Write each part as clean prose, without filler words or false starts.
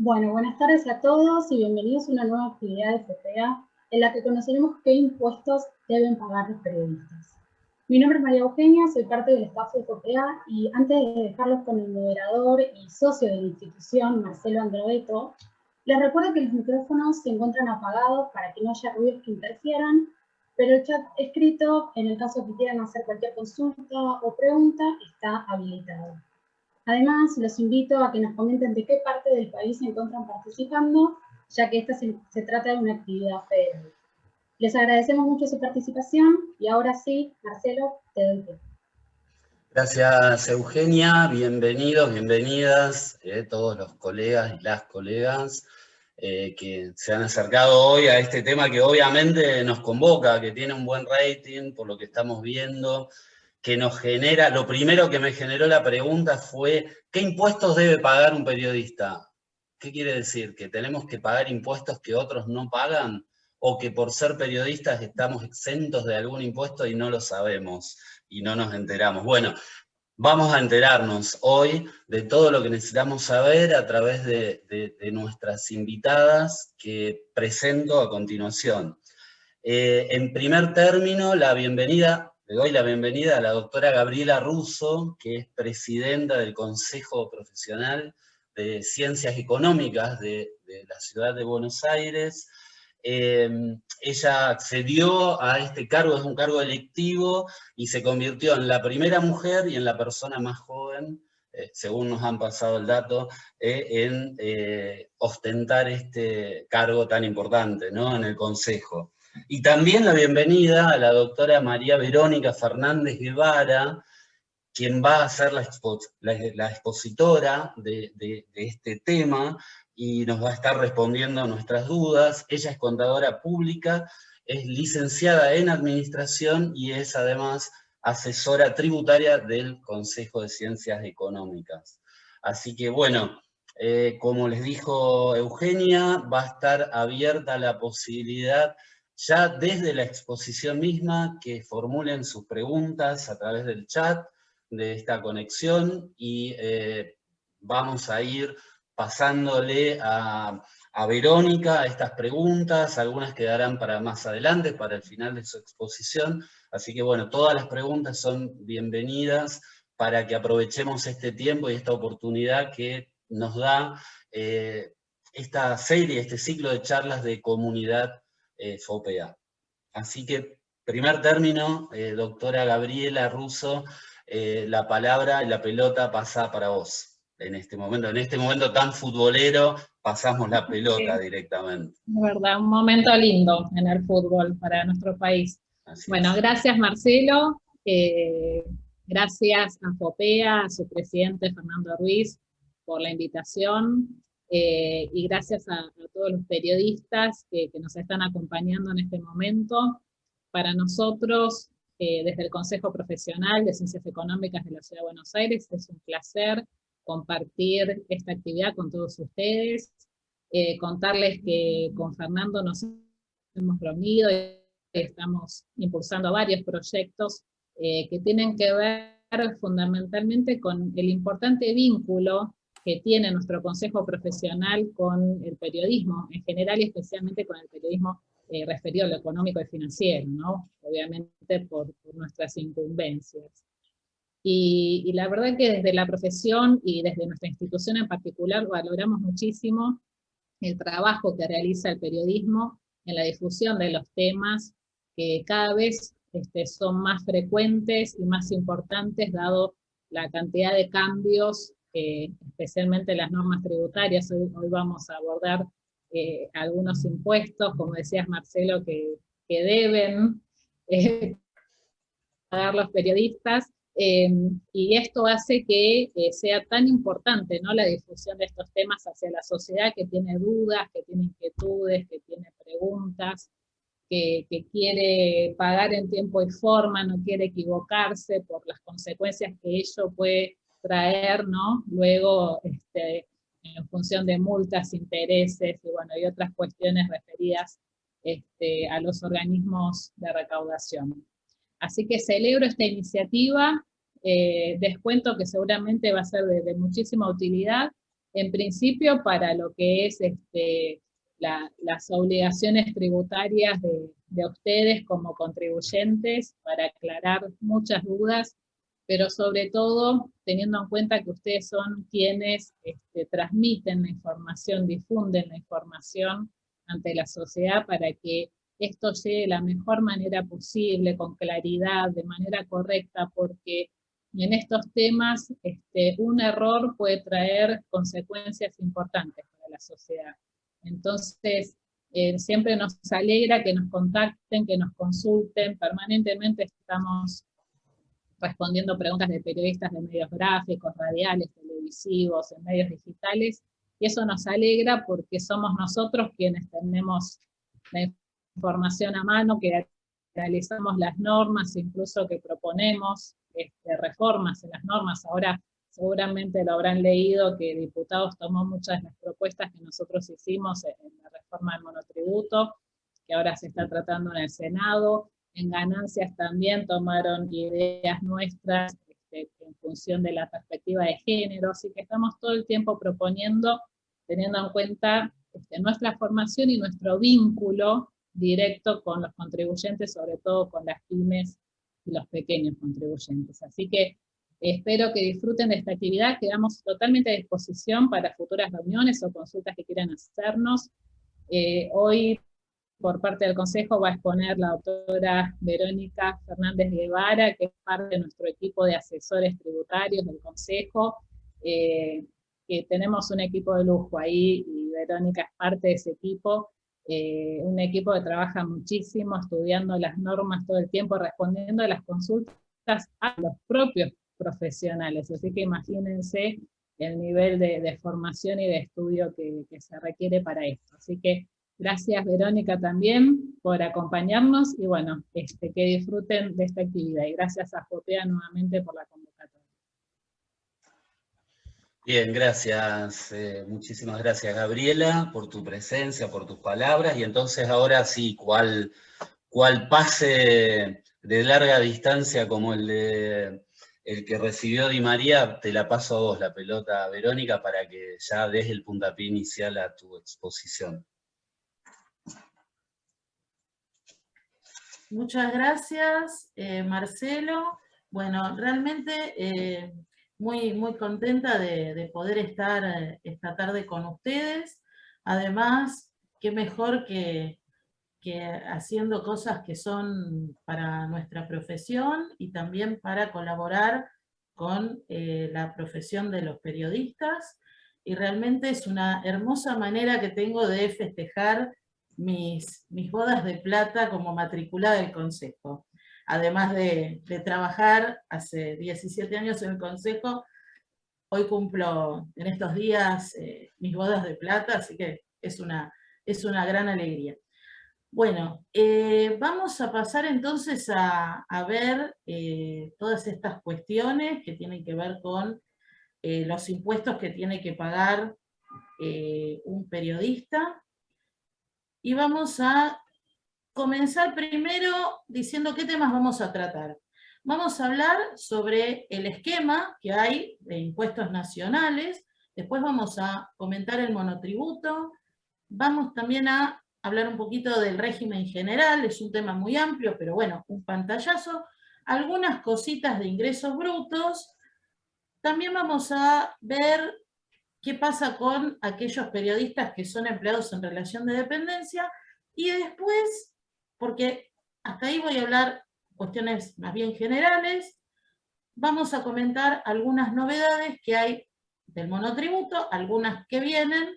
Bueno, buenas tardes a todos y bienvenidos a una nueva actividad de FOPEA en la que conoceremos qué impuestos deben pagar los periodistas. Mi nombre es María Eugenia, soy parte del staff de FOPEA y antes de dejarlos con el moderador y socio de la institución, Marcelo Androveto, les recuerdo que los micrófonos se encuentran apagados para que no haya ruidos que interfieran, pero el chat escrito, en el caso que quieran hacer cualquier consulta o pregunta, está habilitado. Además, los invito a que nos comenten de qué parte del país se encuentran participando, ya que esta se trata de una actividad federal. Les agradecemos mucho su participación y ahora sí, Marcelo, te doy pie. Gracias, Eugenia. Bienvenidos, bienvenidas todos los colegas y las colegas que se han acercado hoy a este tema que obviamente nos convoca, que tiene un buen rating por lo que estamos viendo, que nos genera, lo primero que me generó la pregunta fue, ¿qué impuestos debe pagar un periodista? ¿Qué quiere decir? ¿Que tenemos que pagar impuestos que otros no pagan? ¿O que por ser periodistas estamos exentos de algún impuesto y no lo sabemos y no nos enteramos? Bueno, vamos a enterarnos hoy de todo lo que necesitamos saber a través de nuestras invitadas que presento a continuación. En primer término, le doy la bienvenida a la doctora Gabriela Russo, que es presidenta del Consejo Profesional de Ciencias Económicas de la ciudad de Buenos Aires. Ella accedió a este cargo, es un cargo electivo, y se convirtió en la primera mujer y en la persona más joven, según nos han pasado el dato, en ostentar este cargo tan importante, ¿no?, en el Consejo. Y también la bienvenida a la doctora María Verónica Fernández Guevara, quien va a ser la expositora de este tema y nos va a estar respondiendo a nuestras dudas. Ella es contadora pública, es licenciada en Administración y es además asesora tributaria del Consejo de Ciencias Económicas. Así que bueno, como les dijo Eugenia, va a estar abierta la posibilidad ya desde la exposición misma que formulen sus preguntas a través del chat de esta conexión y vamos a ir pasándole a Verónica estas preguntas, algunas quedarán para más adelante, para el final de su exposición, así que bueno, todas las preguntas son bienvenidas para que aprovechemos este tiempo y esta oportunidad que nos da esta serie, este ciclo de charlas de comunidad FOPEA. Así que, primer término, doctora Gabriela Russo, la palabra y la pelota pasa para vos en este momento tan futbolero, pasamos la pelota directamente. De verdad, un momento lindo en el fútbol para nuestro país. Bueno, gracias Marcelo, gracias a FOPEA, a su presidente Fernando Ruiz por la invitación, y gracias a todos los periodistas que nos están acompañando en este momento. Para nosotros, desde el Consejo Profesional de Ciencias Económicas de la Ciudad de Buenos Aires, es un placer compartir esta actividad con todos ustedes. Contarles que con Fernando nos hemos reunido y estamos impulsando varios proyectos que tienen que ver fundamentalmente con el importante vínculo que tiene nuestro Consejo Profesional con el periodismo en general y especialmente con el periodismo referido a lo económico y financiero, ¿no? Obviamente por nuestras incumbencias. Y la verdad que desde la profesión y desde nuestra institución en particular valoramos muchísimo el trabajo que realiza el periodismo en la difusión de los temas que cada vez son más frecuentes y más importantes dado la cantidad de cambios, especialmente las normas tributarias. Hoy vamos a abordar algunos impuestos, como decías Marcelo, que deben pagar los periodistas, y esto hace que sea tan importante, ¿no?, la difusión de estos temas hacia la sociedad que tiene dudas, que tiene inquietudes, que tiene preguntas, que quiere pagar en tiempo y forma, no quiere equivocarse por las consecuencias que ello puede traer, ¿no?, luego en función de multas, intereses y, bueno, y otras cuestiones referidas a los organismos de recaudación. Así que celebro esta iniciativa, descuento que seguramente va a ser de muchísima utilidad, en principio para lo que es las obligaciones tributarias de ustedes como contribuyentes, para aclarar muchas dudas, pero sobre todo teniendo en cuenta que ustedes son quienes transmiten la información, difunden la información ante la sociedad para que esto llegue de la mejor manera posible, con claridad, de manera correcta, porque en estos temas un error puede traer consecuencias importantes para la sociedad. Entonces, siempre nos alegra que nos contacten, que nos consulten, permanentemente estamos respondiendo preguntas de periodistas de medios gráficos, radiales, televisivos, en medios digitales, y eso nos alegra porque somos nosotros quienes tenemos la información a mano, que realizamos las normas, incluso que proponemos reformas en las normas. Ahora seguramente lo habrán leído, que Diputados tomó muchas de las propuestas que nosotros hicimos en la reforma del monotributo, que ahora se está tratando en el Senado. En ganancias también tomaron ideas nuestras en función de la perspectiva de género, así que estamos todo el tiempo proponiendo, teniendo en cuenta nuestra formación y nuestro vínculo directo con los contribuyentes, sobre todo con las pymes y los pequeños contribuyentes. Así que espero que disfruten de esta actividad, quedamos totalmente a disposición para futuras reuniones o consultas que quieran hacernos. Hoy, por parte del Consejo, va a exponer la doctora Verónica Fernández Guevara, que es parte de nuestro equipo de asesores tributarios del Consejo, que tenemos un equipo de lujo ahí, y Verónica es parte de ese equipo, un equipo que trabaja muchísimo, estudiando las normas todo el tiempo, respondiendo a las consultas a los propios profesionales, así que imagínense el nivel de formación y de estudio que se requiere para esto. Así que gracias, Verónica, también por acompañarnos, y bueno, que disfruten de esta actividad, y gracias a FOPEA nuevamente por la convocatoria. Bien, gracias, muchísimas gracias, Gabriela, por tu presencia, por tus palabras, y entonces ahora sí, cual pase de larga distancia como el que recibió Di María, te la paso a vos la pelota, Verónica, para que ya des el puntapié inicial a tu exposición. Muchas gracias, Marcelo. Bueno, realmente muy, muy contenta de poder estar esta tarde con ustedes. Además, qué mejor que haciendo cosas que son para nuestra profesión y también para colaborar con la profesión de los periodistas. Y realmente es una hermosa manera que tengo de festejar mis bodas de plata como matriculada del Consejo. Además de trabajar hace 17 años en el Consejo, hoy cumplo en estos días mis bodas de plata, así que es una gran alegría. Bueno, vamos a pasar entonces a ver todas estas cuestiones que tienen que ver con los impuestos que tiene que pagar un periodista. Y vamos a comenzar primero diciendo qué temas vamos a tratar. Vamos a hablar sobre el esquema que hay de impuestos nacionales, después vamos a comentar el monotributo, vamos también a hablar un poquito del régimen general, es un tema muy amplio, pero bueno, un pantallazo, algunas cositas de ingresos brutos, también vamos a ver qué pasa con aquellos periodistas que son empleados en relación de dependencia, y después, porque hasta ahí voy a hablar cuestiones más bien generales, vamos a comentar algunas novedades que hay del monotributo, algunas que vienen,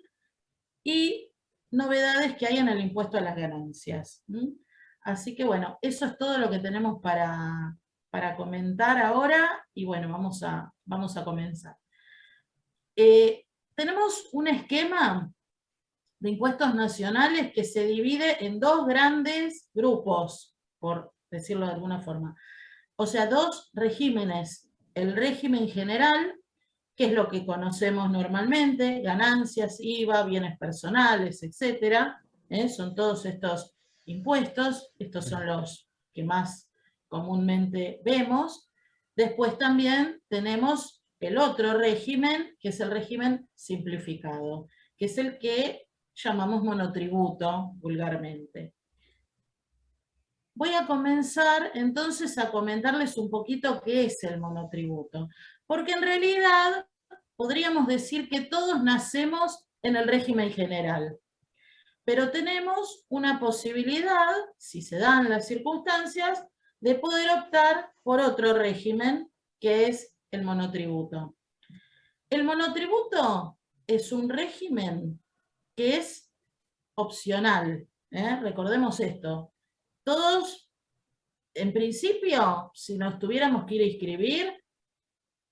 y novedades que hay en el impuesto a las ganancias. Así que bueno, eso es todo lo que tenemos para comentar ahora, y bueno, vamos a comenzar. Tenemos un esquema de impuestos nacionales que se divide en dos grandes grupos, por decirlo de alguna forma. O sea, dos regímenes. El régimen general, que es lo que conocemos normalmente, ganancias, IVA, bienes personales, etc. Son todos estos impuestos, estos son los que más comúnmente vemos. Después también tenemos el otro régimen, que es el régimen simplificado, que es el que llamamos monotributo vulgarmente. Voy a comenzar entonces a comentarles un poquito qué es el monotributo, porque en realidad podríamos decir que todos nacemos en el régimen general, pero tenemos una posibilidad, si se dan las circunstancias, de poder optar por otro régimen, que es el monotributo. El monotributo es un régimen que es opcional, recordemos esto. Todos, en principio, si nos tuviéramos que ir a inscribir,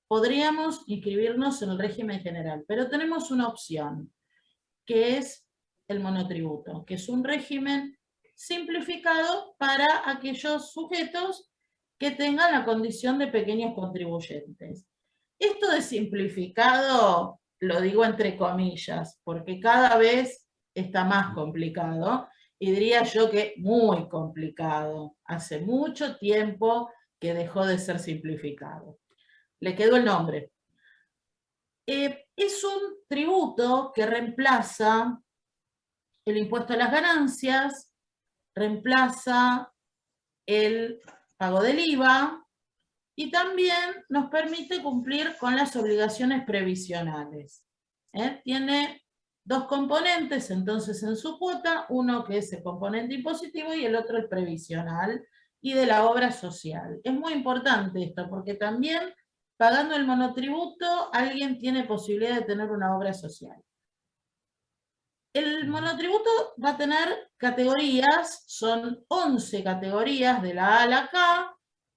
podríamos inscribirnos en el régimen general, pero tenemos una opción, que es el monotributo, que es un régimen simplificado para aquellos sujetos que tengan la condición de pequeños contribuyentes. Esto de simplificado lo digo entre comillas, porque cada vez está más complicado, y diría yo que muy complicado. Hace mucho tiempo que dejó de ser simplificado. Le quedó el nombre. Es un tributo que reemplaza el impuesto a las ganancias, reemplaza el pago del IVA y también nos permite cumplir con las obligaciones previsionales. Tiene dos componentes entonces en su cuota, uno que es el componente impositivo y el otro el previsional y de la obra social. Es muy importante esto porque también pagando el monotributo alguien tiene posibilidad de tener una obra social. El monotributo va a tener categorías, son 11 categorías de la A a la K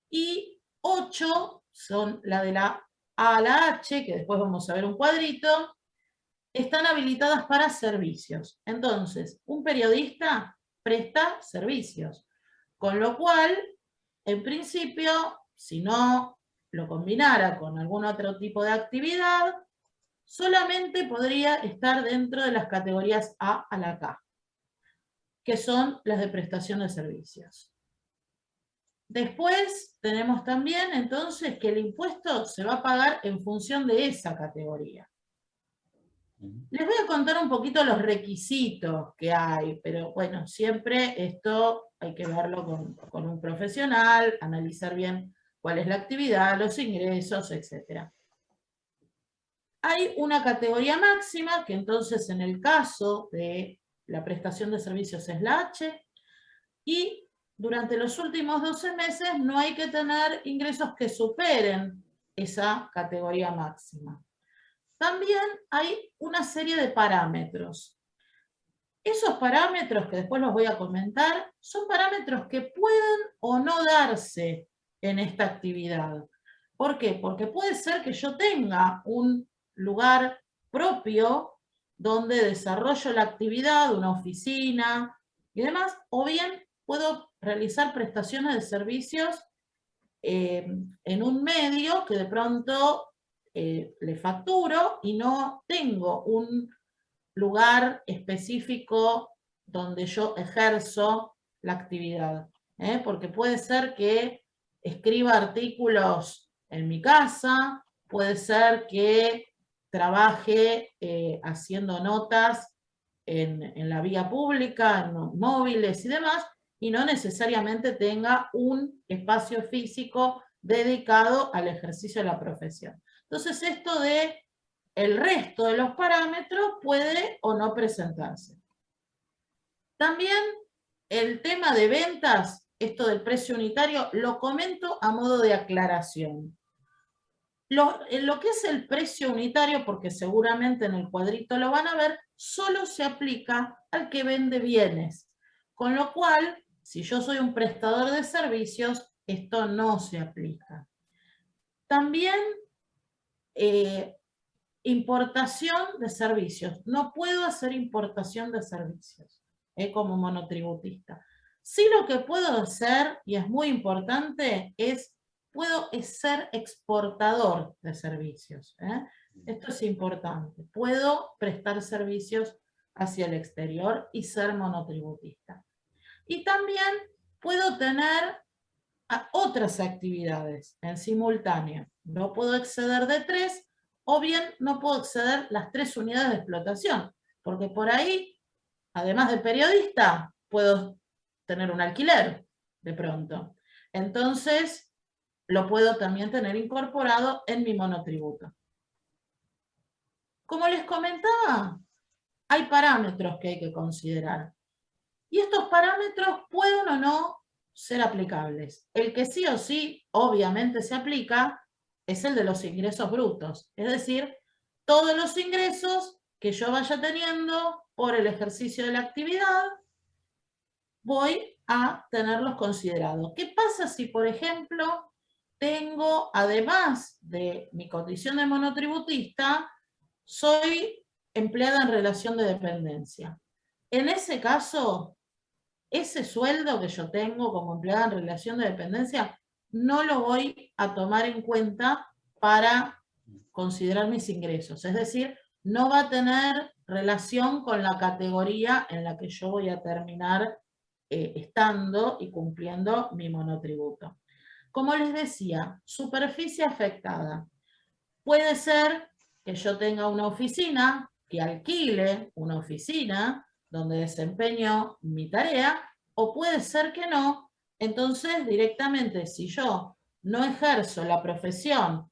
y 8 son la de la A a la H, que después vamos a ver un cuadrito, están habilitadas para servicios. Entonces, un periodista presta servicios, con lo cual, en principio, si no lo combinara con algún otro tipo de actividad, solamente podría estar dentro de las categorías A a la K, que son las de prestación de servicios. Después tenemos también entonces que el impuesto se va a pagar en función de esa categoría. Les voy a contar un poquito los requisitos que hay, pero bueno, siempre esto hay que verlo con un profesional, analizar bien cuál es la actividad, los ingresos, etc. Hay una categoría máxima, que entonces en el caso de la prestación de servicios es la H, y durante los últimos 12 meses no hay que tener ingresos que superen esa categoría máxima. También hay una serie de parámetros. Esos parámetros, que después los voy a comentar, son parámetros que pueden o no darse en esta actividad. ¿Por qué? Porque puede ser que yo tenga un lugar propio donde desarrollo la actividad, una oficina y demás, o bien puedo realizar prestaciones de servicios en un medio que de pronto le facturo y no tengo un lugar específico donde yo ejerzo la actividad. Porque puede ser que escriba artículos en mi casa, puede ser que trabaje haciendo notas en la vía pública, en los móviles y demás, y no necesariamente tenga un espacio físico dedicado al ejercicio de la profesión. Entonces esto de el resto de los parámetros puede o no presentarse. También el tema de ventas, esto del precio unitario, lo comento a modo de aclaración. En lo que es el precio unitario, porque seguramente en el cuadrito lo van a ver, solo se aplica al que vende bienes. Con lo cual, si yo soy un prestador de servicios, esto no se aplica. También importación de servicios. No puedo hacer importación de servicios como monotributista. Sí, lo que puedo hacer, y es muy importante, puedo ser exportador de servicios. Esto es importante. Puedo prestar servicios hacia el exterior y ser monotributista. Y también puedo tener otras actividades en simultáneo. No puedo exceder de 3, o bien no puedo exceder las 3 unidades de explotación, porque por ahí, además de periodista, puedo tener un alquiler de pronto. Entonces, lo puedo también tener incorporado en mi monotributo. Como les comentaba, hay parámetros que hay que considerar. Y estos parámetros pueden o no ser aplicables. El que sí o sí, obviamente, se aplica es el de los ingresos brutos. Es decir, todos los ingresos que yo vaya teniendo por el ejercicio de la actividad, voy a tenerlos considerados. ¿Qué pasa si, por ejemplo, tengo, además de mi condición de monotributista, soy empleada en relación de dependencia? En ese caso, ese sueldo que yo tengo como empleada en relación de dependencia, no lo voy a tomar en cuenta para considerar mis ingresos. Es decir, no va a tener relación con la categoría en la que yo voy a terminar estando y cumpliendo mi monotributo. Como les decía, superficie afectada. Puede ser que yo tenga una oficina, que alquile una oficina donde desempeño mi tarea, o puede ser que no. Entonces, directamente, si yo no ejerzo la profesión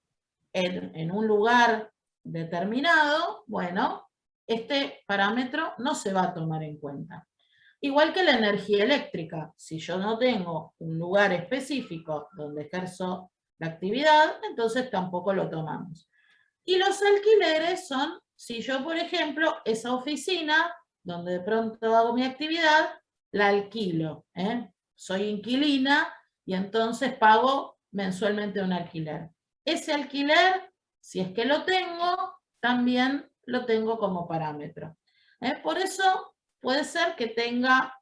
en un lugar determinado, bueno, este parámetro no se va a tomar en cuenta. Igual que la energía eléctrica, si yo no tengo un lugar específico donde ejerzo la actividad, entonces tampoco lo tomamos. Y los alquileres son, si yo, por ejemplo, esa oficina donde de pronto hago mi actividad, la alquilo. Soy inquilina y entonces pago mensualmente un alquiler. Ese alquiler, si es que lo tengo, también lo tengo como parámetro. Por eso puede ser que tenga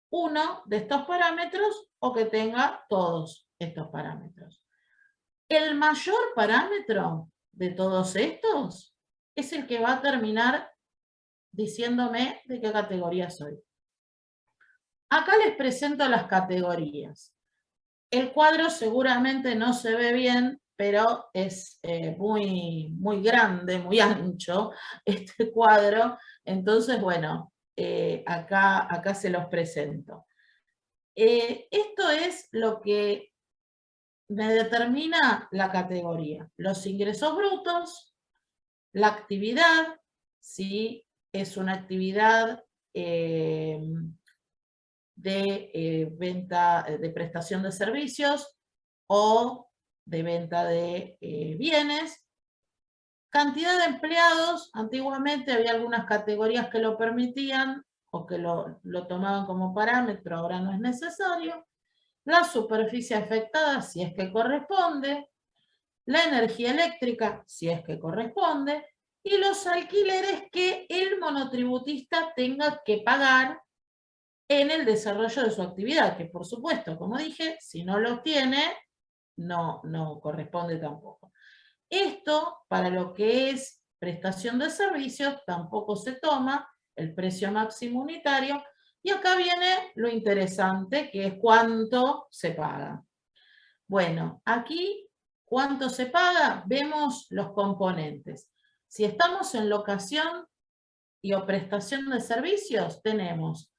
uno de estos parámetros o que tenga todos estos parámetros. El mayor parámetro de todos estos es el que va a terminar diciéndome de qué categoría soy. Acá les presento las categorías. El cuadro seguramente no se ve bien, pero es muy grande, muy ancho este cuadro. Entonces, bueno, acá se los presento. Esto es lo que me determina la categoría. Los ingresos brutos, la actividad, si es una actividad de venta, de prestación de servicios o de venta de bienes. Cantidad de empleados, antiguamente había algunas categorías que lo permitían o que lo tomaban como parámetro, ahora no es necesario. La superficie afectada, si es que corresponde, la energía eléctrica, si es que corresponde, y los alquileres que el monotributista tenga que pagar en el desarrollo de su actividad, que por supuesto, como dije, si no los tiene, no corresponde tampoco. Esto, para lo que es prestación de servicios, tampoco se toma el precio máximo unitario, y acá viene lo interesante, que es cuánto se paga. Bueno, aquí, ¿cuánto se paga? Vemos los componentes. Si estamos en locación y o prestación de servicios, tenemos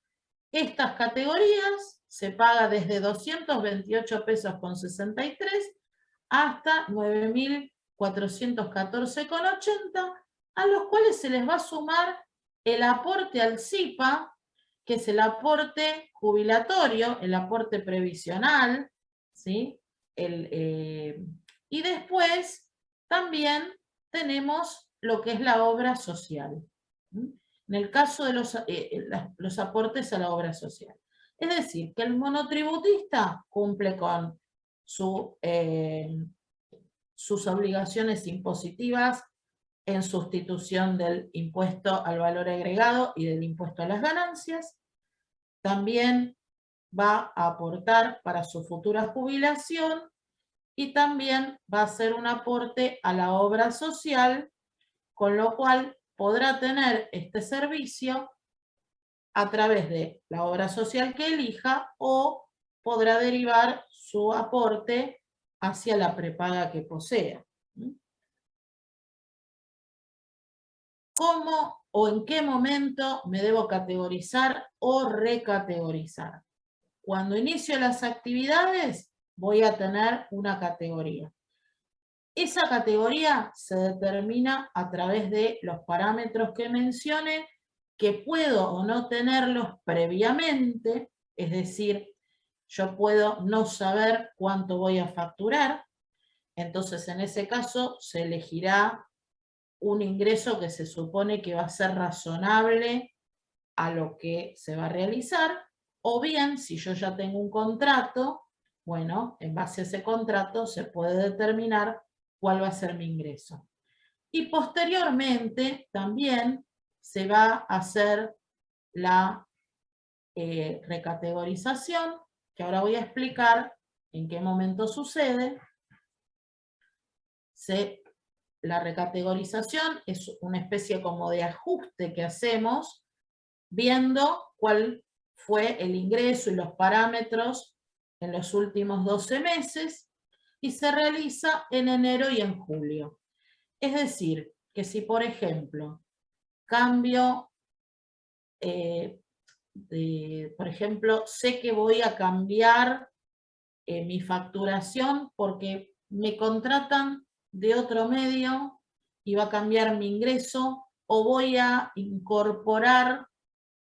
estas categorías, se paga desde 228 pesos con 63 hasta 9.414,80, a los cuales se les va a sumar el aporte al CIPA, que es el aporte jubilatorio, el aporte previsional, ¿sí? Y después también tenemos lo que es la obra social. En el caso de los aportes a la obra social. Es decir, que el monotributista cumple con sus obligaciones impositivas en sustitución del impuesto al valor agregado y del impuesto a las ganancias. También va a aportar para su futura jubilación y también va a hacer un aporte a la obra social, con lo cual podrá tener este servicio a través de la obra social que elija o podrá derivar su aporte hacia la prepaga que posea. cómo o en qué momento me debo categorizar o recategorizar. Cuando inicio las actividades, voy a tener una categoría. Esa categoría se determina a través de los parámetros que mencioné, que puedo o no tenerlos previamente, es decir, yo puedo no saber cuánto voy a facturar, entonces en ese caso se elegirá un ingreso que se supone que va a ser razonable a lo que se va a realizar, o bien, si yo ya tengo un contrato, bueno, en base a ese contrato se puede determinar cuál va a ser mi ingreso. Y posteriormente también se va a hacer la recategorización, que ahora voy a explicar en qué momento sucede. La recategorización es una especie como de ajuste que hacemos viendo cuál fue el ingreso y los parámetros en los últimos 12 meses y se realiza en enero y en julio. Es decir, que si por ejemplo cambio, por ejemplo, sé que voy a cambiar mi facturación porque me contratan de otro medio y va a cambiar mi ingreso, o voy a incorporar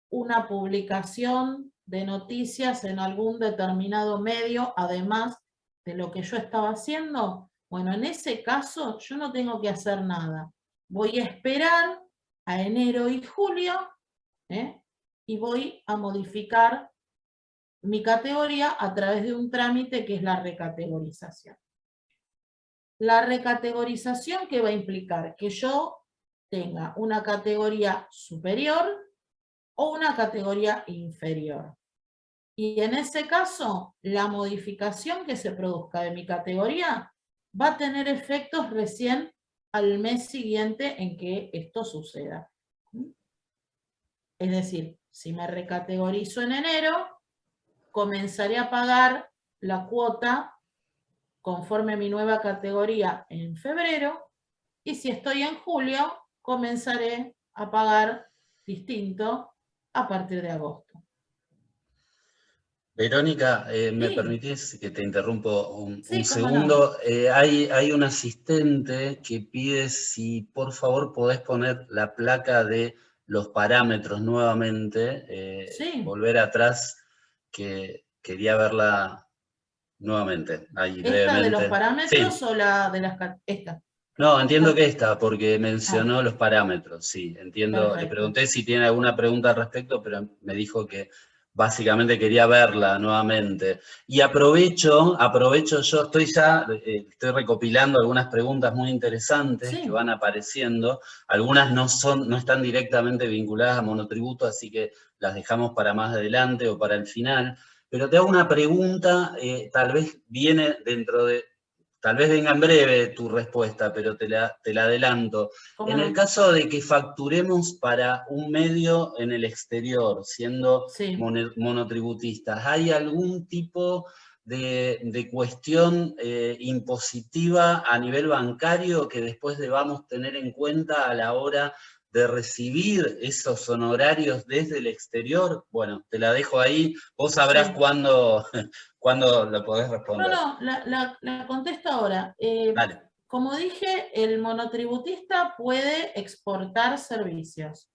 una publicación de noticias en algún determinado medio, además de lo que yo estaba haciendo. Bueno, en ese caso yo no tengo que hacer nada. Voy a esperar a enero y julio y voy a modificar mi categoría a través de un trámite que es la recategorización. La recategorización, ¿qué va a implicar? Que yo tenga una categoría superior o una categoría inferior. Y en ese caso, la modificación que se produzca de mi categoría va a tener efectos recién al mes siguiente en que esto suceda. Es decir, si me recategorizo en enero, comenzaré a pagar la cuota conforme a mi nueva categoría en febrero, y si estoy en julio, comenzaré a pagar distinto a partir de agosto. Verónica, ¿me Sí. permitís que te interrumpo un Sí, cómo segundo? Hay un asistente que pide si por favor podés poner la placa de los parámetros nuevamente, Sí. volver atrás, que quería verla nuevamente, ahí ¿Esta de brevemente. los parámetros Sí. o la de las... Esta? No, entiendo que esta, porque mencionó los parámetros, sí, entiendo. Le Perfecto. pregunté si tiene alguna pregunta al respecto, pero me dijo que básicamente quería verla nuevamente. Y aprovecho yo, estoy recopilando algunas preguntas muy interesantes que Sí. van apareciendo. Algunas no están directamente vinculadas a monotributo, así que las dejamos para más adelante o para el final. Pero te hago una pregunta, tal vez venga en breve tu respuesta, pero te la adelanto. ¿Cómo En el no? caso de que facturemos para un medio en el exterior, siendo Sí. monotributistas, ¿hay algún tipo de cuestión impositiva a nivel bancario que después debamos tener en cuenta a la hora de recibir esos honorarios desde el exterior? Bueno, te la dejo ahí, vos sabrás Sí. cuándo lo podés responder. No, la contesto ahora. Dale. Como dije, el monotributista puede exportar servicios.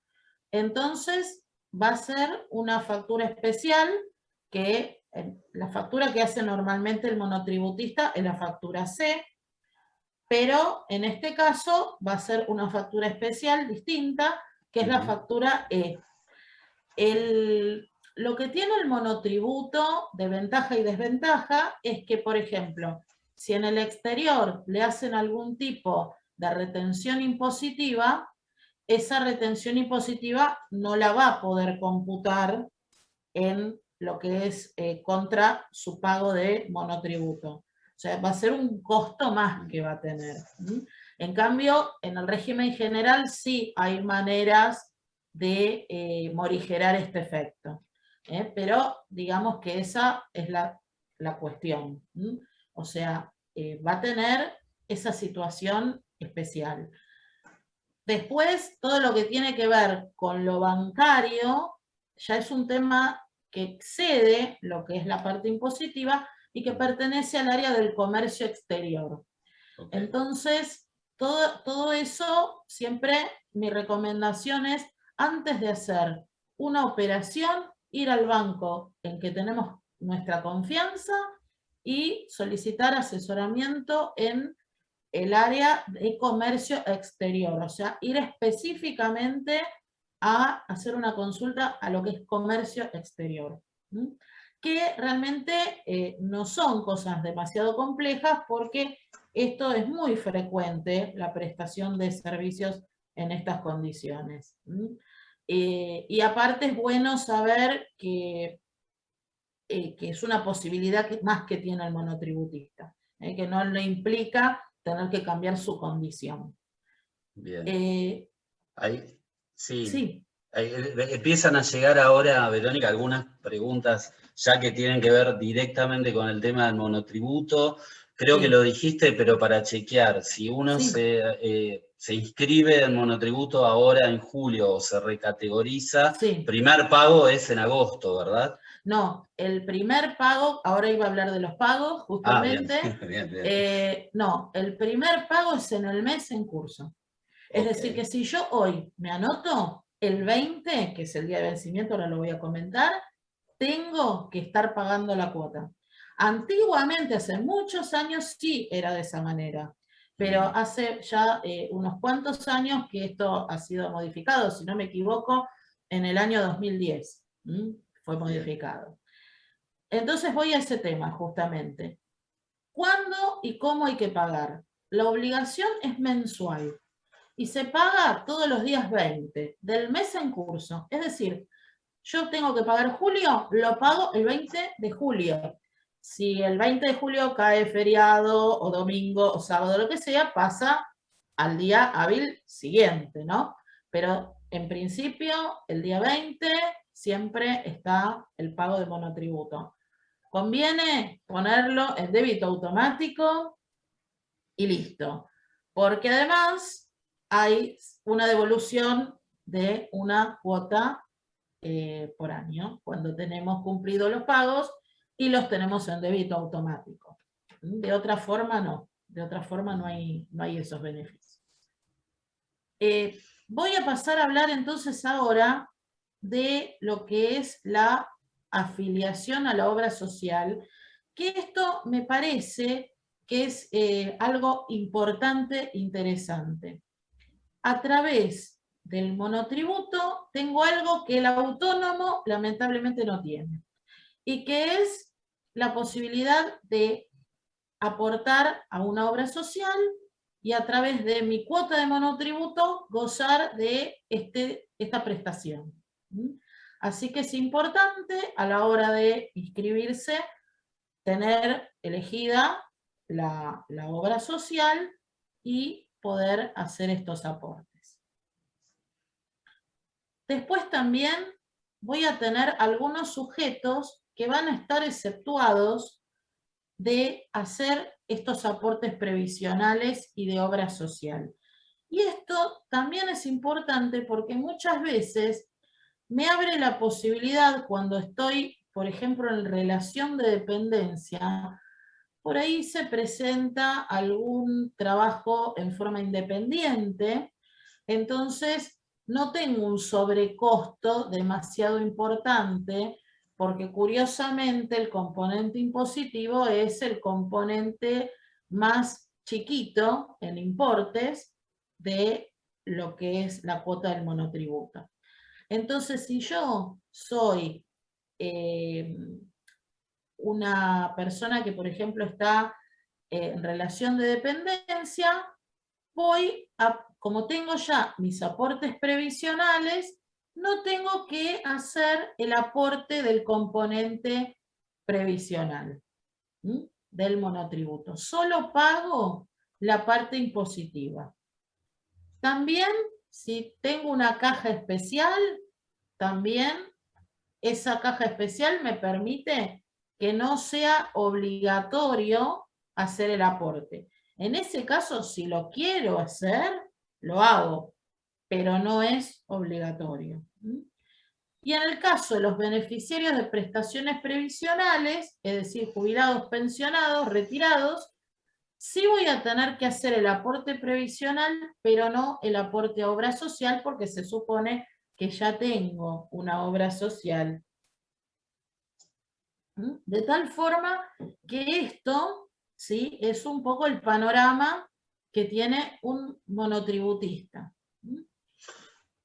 Entonces, va a ser una factura especial que la factura que hace normalmente el monotributista es la factura C, pero en este caso va a ser una factura especial distinta, que es la factura E. Lo que tiene el monotributo de ventaja y desventaja es que, por ejemplo, si en el exterior le hacen algún tipo de retención impositiva, esa retención impositiva no la va a poder computar en lo que es contra su pago de monotributo. O sea, va a ser un costo más que va a tener. En cambio, en el régimen general sí hay maneras de morigerar este efecto. Pero digamos que esa es la cuestión. O sea, va a tener esa situación especial. Después, todo lo que tiene que ver con lo bancario, ya es un tema que excede lo que es la parte impositiva y que pertenece al área del comercio exterior. Okay. Entonces, todo eso, siempre mi recomendación es, antes de hacer una operación, ir al banco en que tenemos nuestra confianza y solicitar asesoramiento en el área de comercio exterior, o sea, ir específicamente a hacer una consulta a lo que es comercio exterior, que realmente no son cosas demasiado complejas, porque esto es muy frecuente, la prestación de servicios en estas condiciones. Y aparte es bueno saber que es una posibilidad más que tiene el monotributista, que no le implica tener que cambiar su condición. Bien. Ahí, sí. Sí. Ahí, empiezan a llegar ahora, Verónica, algunas preguntas ya que tienen que ver directamente con el tema del monotributo. Creo que lo dijiste, pero para chequear, si uno se inscribe en monotributo ahora en julio o se recategoriza, primer pago es en agosto, ¿verdad? No, el primer pago, ahora iba a hablar de los pagos, justamente. Bien. No, el primer pago es en el mes en curso. Es decir, que si yo hoy me anoto, el 20, que es el día de vencimiento, ahora lo voy a comentar, tengo que estar pagando la cuota. Antiguamente, hace muchos años, sí era de esa manera, pero hace ya unos cuantos años que esto ha sido modificado, si no me equivoco, en el año 2010 fue modificado. Entonces voy a ese tema, justamente. ¿Cuándo y cómo hay que pagar? La obligación es mensual y se paga todos los días 20 del mes en curso. Es decir, yo tengo que pagar julio, lo pago el 20 de julio. Si el 20 de julio cae feriado o domingo o sábado, lo que sea, pasa al día hábil siguiente, ¿no? Pero en principio, el día 20 siempre está el pago de monotributo. Conviene ponerlo en débito automático y listo. Porque además hay una devolución de una cuota por año, cuando tenemos cumplido los pagos y los tenemos en débito automático. De otra forma no, de otra forma no hay esos beneficios. Voy a pasar a hablar entonces ahora de lo que es la afiliación a la obra social, que esto me parece que es algo importante, interesante. A través del monotributo tengo algo que el autónomo lamentablemente no tiene, y que es la posibilidad de aportar a una obra social y a través de mi cuota de monotributo gozar de esta prestación. Así que es importante a la hora de inscribirse tener elegida la obra social y poder hacer estos aportes. Después también voy a tener algunos sujetos que van a estar exceptuados de hacer estos aportes previsionales y de obra social. Y esto también es importante porque muchas veces me abre la posibilidad, cuando estoy, por ejemplo, en relación de dependencia, por ahí se presenta algún trabajo en forma independiente, entonces no tengo un sobrecosto demasiado importante, porque curiosamente el componente impositivo es el componente más chiquito en importes de lo que es la cuota del monotributo. Entonces, si yo soy una persona que, por ejemplo, está en relación de dependencia, como tengo ya mis aportes previsionales, no tengo que hacer el aporte del componente previsional del monotributo. Solo pago la parte impositiva. También, si tengo una caja especial, también esa caja especial me permite que no sea obligatorio hacer el aporte. En ese caso, si lo quiero hacer, lo hago. pero no es obligatorio. Y en el caso de los beneficiarios de prestaciones previsionales, es decir, jubilados, pensionados, retirados, sí voy a tener que hacer el aporte previsional, pero no el aporte a obra social, porque se supone que ya tengo una obra social. De tal forma que esto, ¿sí?, es un poco el panorama que tiene un monotributista.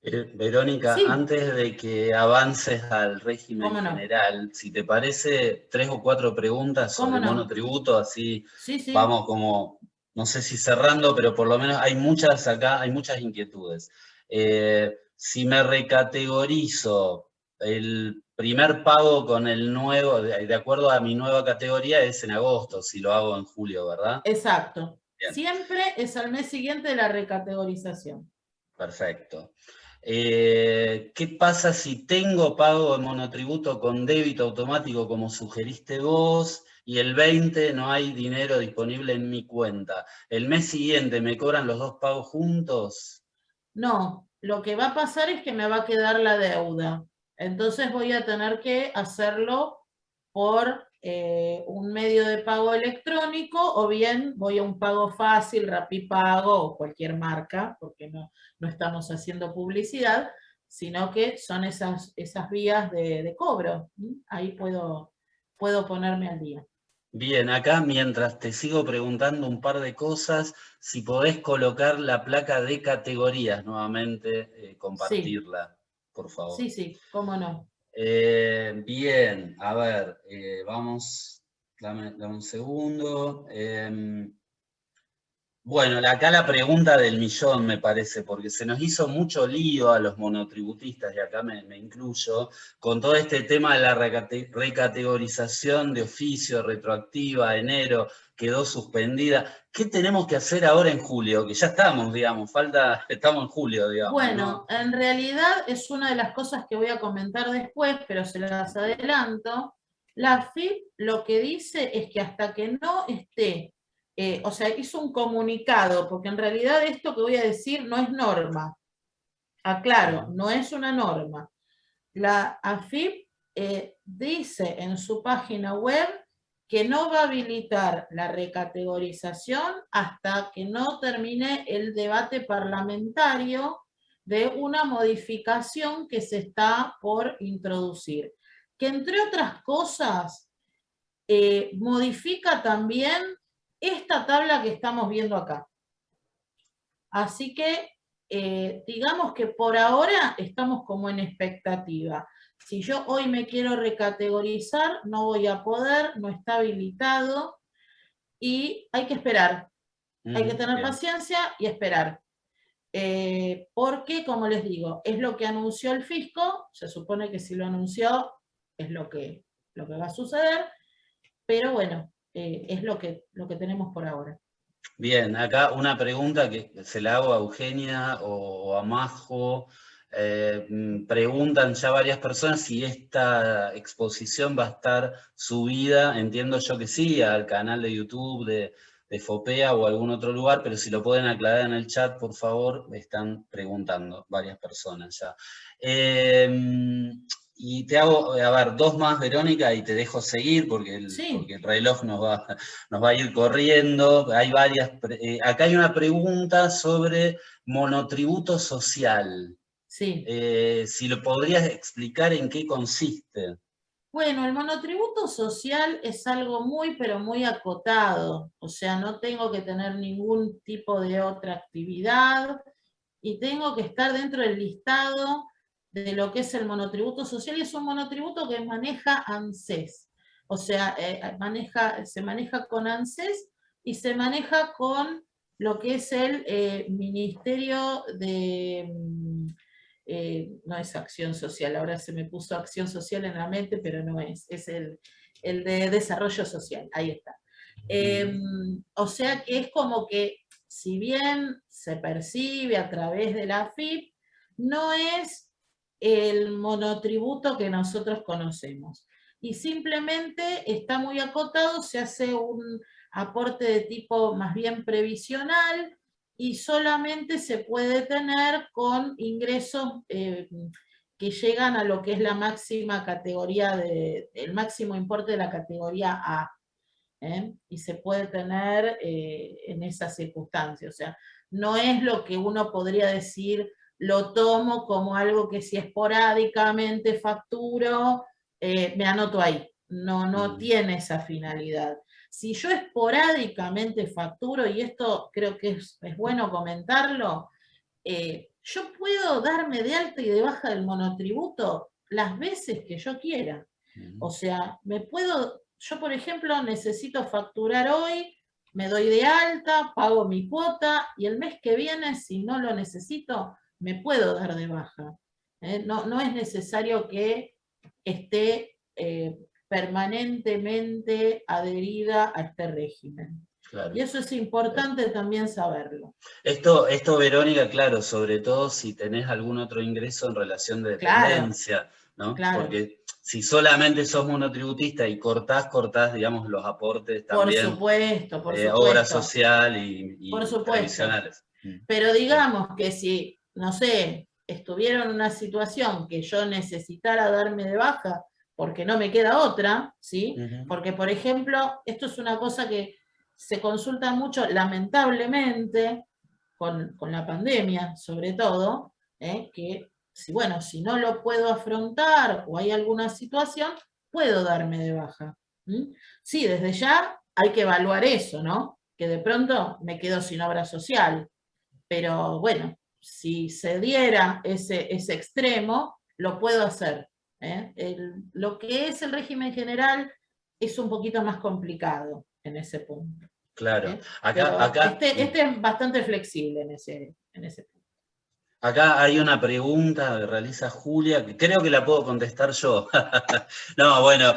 Verónica, Sí, antes de que avances al régimen cómo no, general, si te parece, 3 o 4 preguntas cómo sobre no. monotributo, así Sí, sí. vamos como, no sé si cerrando, pero por lo menos hay muchas acá, hay muchas inquietudes. Si me recategorizo, el primer pago con el nuevo, de acuerdo a mi nueva categoría, es en agosto, si lo hago en julio, ¿verdad? Exacto. Bien. Siempre es al mes siguiente de la recategorización. Perfecto. ¿Qué pasa si tengo pago de monotributo con débito automático como sugeriste vos y el 20 no hay dinero disponible en mi cuenta? ¿El mes siguiente me cobran los dos pagos juntos? No, lo que va a pasar es que me va a quedar la deuda. Entonces voy a tener que hacerlo por un medio de pago electrónico o bien voy a un pago fácil, Rapipago o cualquier marca, porque no estamos haciendo publicidad, sino que son esas vías de cobro. Ahí puedo ponerme al día. Bien, acá mientras te sigo preguntando un par de cosas, si podés colocar la placa de categorías nuevamente, Sí, compartirla, por favor. sí, cómo no. Bien, a ver, vamos, dame un segundo. Bueno, acá la pregunta del millón me parece, porque se nos hizo mucho lío a los monotributistas, y acá me incluyo, con todo este tema de la recategorización de oficio retroactiva, enero, quedó suspendida. ¿Qué tenemos que hacer ahora en julio? Que ya estamos, digamos, estamos en julio, digamos, Bueno, ¿no? en realidad es una de las cosas que voy a comentar después, pero se las adelanto. La AFIP lo que dice es que hasta que no esté, o sea, hizo un comunicado, porque en realidad esto que voy a decir no es norma. Aclaro, no es una norma. La AFIP dice en su página web que no va a habilitar la recategorización hasta que no termine el debate parlamentario de una modificación que se está por introducir, que entre otras cosas modifica también esta tabla que estamos viendo acá. Así que digamos que por ahora estamos como en expectativa. Si yo hoy me quiero recategorizar, no voy a poder, no está habilitado y hay que esperar. Hay que tener Bien. paciencia y esperar. Porque, como les digo, es lo que anunció el fisco, se supone que si lo anunció es lo que va a suceder, pero bueno, es lo que tenemos por ahora. Bien, acá una pregunta que se la hago a Eugenia o a Majo. Preguntan ya varias personas si esta exposición va a estar subida, entiendo yo que sí, al canal de YouTube de Fopea o algún otro lugar, pero si lo pueden aclarar en el chat, por favor, me están preguntando varias personas ya. Y te hago, a ver, dos más, Verónica, y te dejo seguir porque Sí. el reloj nos va a ir corriendo. Hay varias. Acá hay una pregunta sobre monotributo social. Sí. Si lo podrías explicar en qué consiste. Bueno, el monotributo social es algo muy, pero muy acotado. O sea, no tengo que tener ningún tipo de otra actividad y tengo que estar dentro del listado de lo que es el monotributo social, y es un monotributo que maneja ANSES. O sea, se maneja con ANSES y se maneja con lo que es el Ministerio de... no es acción social, ahora se me puso acción social en la mente, pero no es el de desarrollo social, ahí está. O sea que es como que, si bien se percibe a través de la AFIP, no es el monotributo que nosotros conocemos. Y simplemente está muy acotado, se hace un aporte de tipo más bien previsional, y solamente se puede tener con ingresos que llegan a lo que es la máxima categoría, el máximo importe de la categoría A. Y se puede tener en esas circunstancias. O sea, no es lo que uno podría decir, lo tomo como algo que si esporádicamente facturo, me anoto ahí. No tiene esa finalidad. Si yo esporádicamente facturo, y esto creo que es bueno comentarlo, yo puedo darme de alta y de baja del monotributo las veces que yo quiera. O sea, yo por ejemplo necesito facturar hoy, me doy de alta, pago mi cuota, y el mes que viene, si no lo necesito, me puedo dar de baja. No es necesario que esté permanentemente adherida a este régimen. Claro. Y eso es importante también saberlo. Esto, Verónica, claro, sobre todo si tenés algún otro ingreso en relación de dependencia, ¿no? Claro. Porque si solamente sos monotributista y cortás, digamos, los aportes también. Por supuesto. Obra social y por supuesto. previsionales. Pero digamos que si, no sé, estuviera en una situación que yo necesitara darme de baja porque no me queda otra, ¿sí? Porque, por ejemplo, esto es una cosa que se consulta mucho, lamentablemente, con la pandemia, sobre todo, que si no lo puedo afrontar o hay alguna situación, puedo darme de baja. Sí, desde ya hay que evaluar eso, ¿no? Que de pronto me quedo sin obra social. Pero bueno, si se diera ese extremo, lo puedo hacer. Lo que es el régimen general es un poquito más complicado en ese punto. Claro. Acá este es bastante flexible en ese punto. Acá hay una pregunta que realiza Julia, que creo que la puedo contestar yo. No, bueno,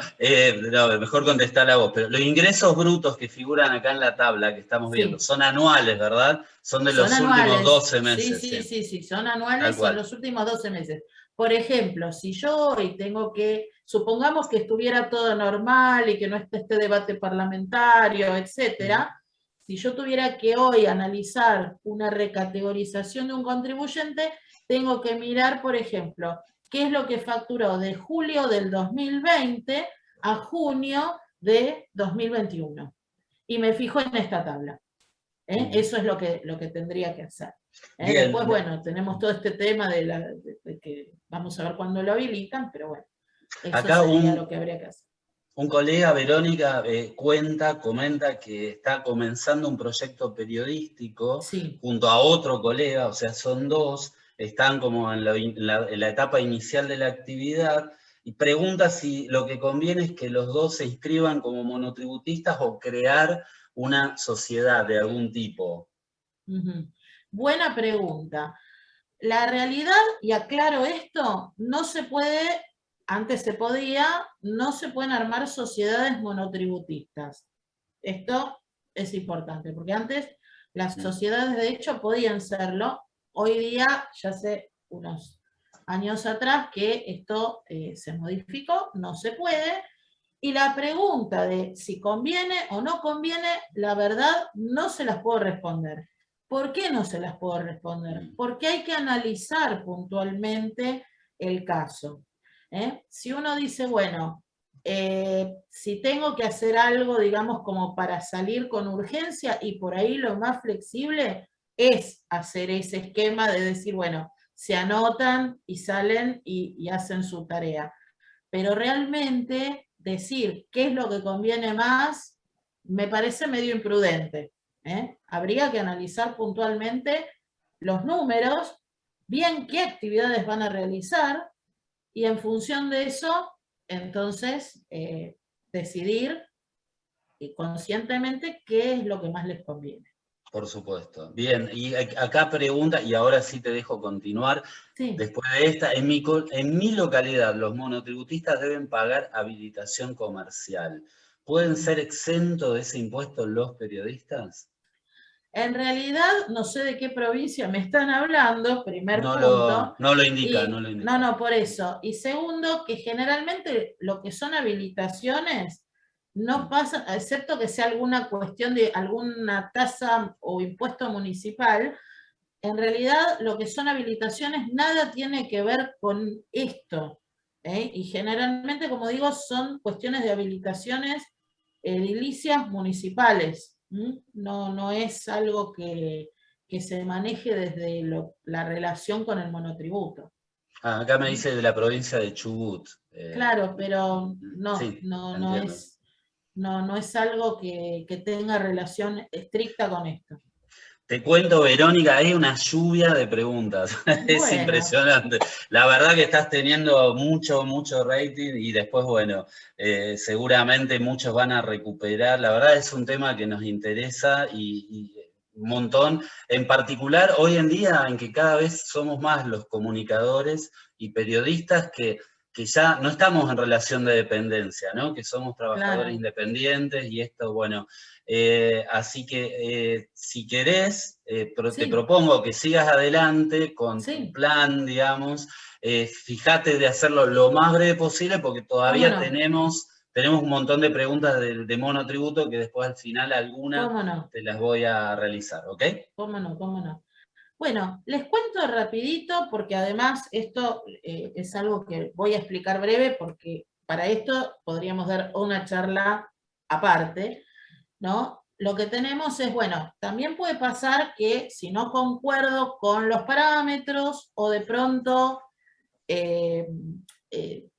mejor contestarla vos. Pero los ingresos brutos que figuran acá en la tabla que estamos viendo son anuales, ¿verdad? Son de los últimos 12 meses. Sí, son anuales, son los últimos 12 meses. Por ejemplo, si yo hoy supongamos que estuviera todo normal y que no esté este debate parlamentario, etcétera, si yo tuviera que hoy analizar una recategorización de un contribuyente, tengo que mirar, por ejemplo, qué es lo que facturó de julio del 2020 a junio de 2021. Y me fijo en esta tabla. Eso es lo que tendría que hacer. Después, bueno, tenemos todo este tema de que vamos a ver cuándo lo habilitan, pero bueno, eso acá sería lo que habría que hacer. Un colega, Verónica, comenta que está comenzando un proyecto periodístico junto a otro colega, o sea, son dos, están como en la etapa inicial de la actividad, y pregunta si lo que conviene es que los dos se inscriban como monotributistas o crear una sociedad de algún tipo. Buena pregunta. La realidad, y aclaro esto, no se puede... Antes se podía, no se pueden armar sociedades monotributistas. Esto es importante, porque antes las sociedades de hecho podían serlo. Hoy día, ya hace unos años atrás que esto se modificó, no se puede. Y la pregunta de si conviene o no conviene, la verdad no se las puedo responder. ¿Por qué no se las puedo responder? Porque hay que analizar puntualmente el caso. Si uno dice, bueno, si tengo que hacer algo, digamos, como para salir con urgencia, y por ahí lo más flexible es hacer ese esquema de decir, bueno, se anotan y salen y hacen su tarea. Pero realmente decir qué es lo que conviene más, me parece medio imprudente. Habría que analizar puntualmente los números, bien qué actividades van a realizar, y en función de eso, entonces, decidir conscientemente qué es lo que más les conviene. Por supuesto. Bien, y acá pregunta, y ahora sí te dejo continuar. Después de esta, en mi localidad, los monotributistas deben pagar habilitación comercial. ¿Pueden ser exentos de ese impuesto los periodistas? En realidad, no sé de qué provincia me están hablando, primer punto. No lo indica. No, por eso. Y segundo, que generalmente lo que son habilitaciones no pasa, excepto que sea alguna cuestión de alguna tasa o impuesto municipal, en realidad lo que son habilitaciones nada tiene que ver con esto. Y generalmente, como digo, son cuestiones de habilitaciones edilicias municipales. No es algo que se maneje desde la relación con el monotributo. Acá me dice de la provincia de Chubut. Claro, pero Sí, no entiendo. es algo que tenga relación estricta con esto. Te cuento, Verónica, hay una lluvia de preguntas. Es Bueno, impresionante. La verdad que estás teniendo mucho rating y después, bueno, seguramente muchos van a recuperar. La verdad es un tema que nos interesa y un montón. En particular, hoy en día, en que cada vez somos más los comunicadores y periodistas que ya no estamos en relación de dependencia, ¿no? Que somos trabajadores claro. independientes y esto, bueno, así que si querés, te Sí, propongo que sigas adelante con tu sí, plan, digamos, fíjate de hacerlo lo más breve posible porque cómo todavía no, tenemos un montón de preguntas de monotributo que después al final algunas cómo no, te las voy a realizar, ¿ok? cómo no, cómo no. Bueno, les cuento rapidito porque además esto es algo que voy a explicar breve porque para esto podríamos dar una charla aparte, ¿no? Lo que tenemos es, bueno, también puede pasar que si no concuerdo con los parámetros o de pronto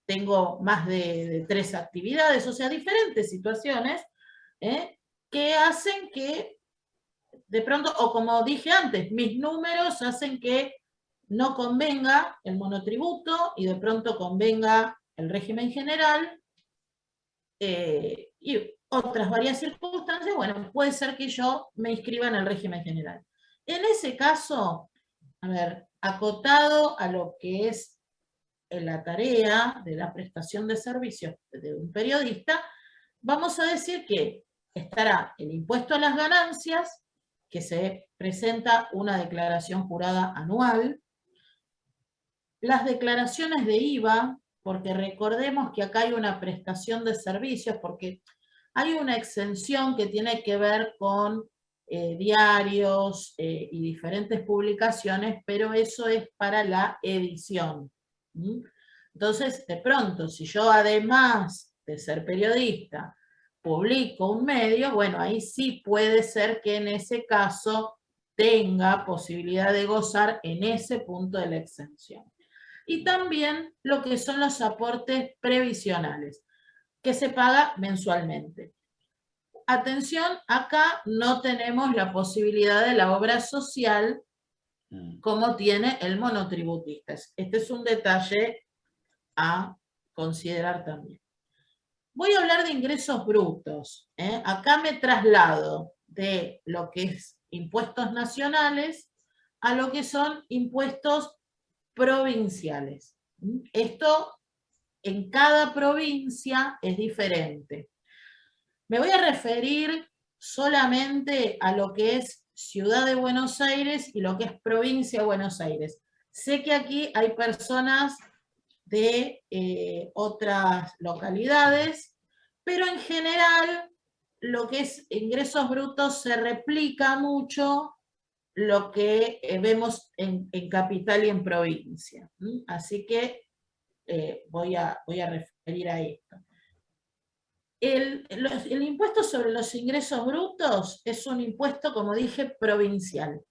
tengo más de 3 actividades, o sea, diferentes situaciones que hacen que de pronto, o como dije antes, mis números hacen que no convenga el monotributo y de pronto convenga el régimen general y otras varias circunstancias, bueno, puede ser que yo me inscriba en el régimen general. En ese caso, a ver, acotado a lo que es la tarea de la prestación de servicios de un periodista, vamos a decir que estará el impuesto a las ganancias, que se presenta una declaración jurada anual, las declaraciones de IVA, porque recordemos que acá hay una prestación de servicios, porque hay una exención que tiene que ver con diarios y diferentes publicaciones, pero eso es para la edición. Entonces, de pronto, si yo además de ser periodista, publico un medio, bueno, ahí sí puede ser que en ese caso tenga posibilidad de gozar en ese punto de la exención. Y también lo que son los aportes previsionales, que se paga mensualmente. Atención, acá no tenemos la posibilidad de la obra social como tiene el monotributista. Este es un detalle a considerar también. Voy a hablar de ingresos brutos. Acá me traslado de lo que es impuestos nacionales a lo que son impuestos provinciales. Esto en cada provincia es diferente. Me voy a referir solamente a lo que es Ciudad de Buenos Aires y lo que es Provincia de Buenos Aires. Sé que aquí hay personas de otras localidades, pero en general lo que es ingresos brutos se replica mucho lo que vemos en capital y en provincia. Así que voy a referir a esto. El impuesto sobre los ingresos brutos es un impuesto, como dije, provincial.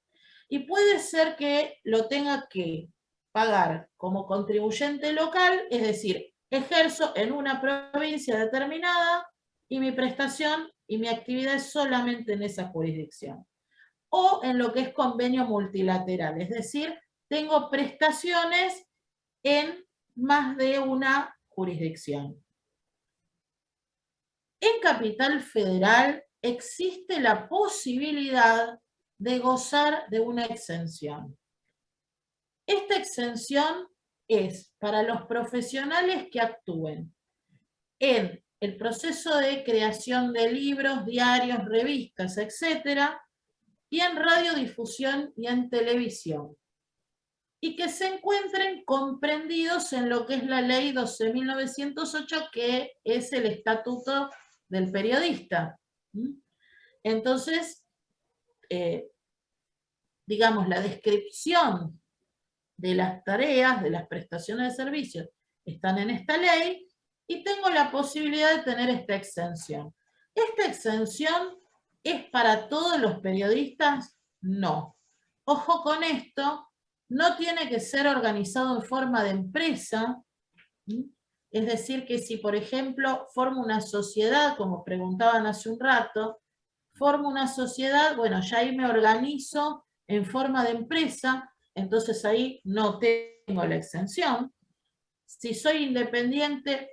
Y puede ser que lo tenga que pagar como contribuyente local, es decir, ejerzo en una provincia determinada y mi prestación y mi actividad es solamente en esa jurisdicción. O en lo que es convenio multilateral, es decir, tengo prestaciones en más de una jurisdicción. En Capital Federal existe la posibilidad de gozar de una exención. Esta exención es para los profesionales que actúen en el proceso de creación de libros, diarios, revistas, etc., y en radiodifusión y en televisión, y que se encuentren comprendidos en lo que es la ley 12.908, que es el Estatuto del periodista. Entonces, digamos, la descripción de las tareas, de las prestaciones de servicios, están en esta ley y tengo la posibilidad de tener esta exención. ¿Esta exención es para todos los periodistas? No. Ojo con esto, no tiene que ser organizado en forma de empresa. Es decir, que si, por ejemplo, formo una sociedad, como preguntaban hace un rato, formo una sociedad, bueno, ya ahí me organizo en forma de empresa, entonces ahí no tengo la exención. Si soy independiente,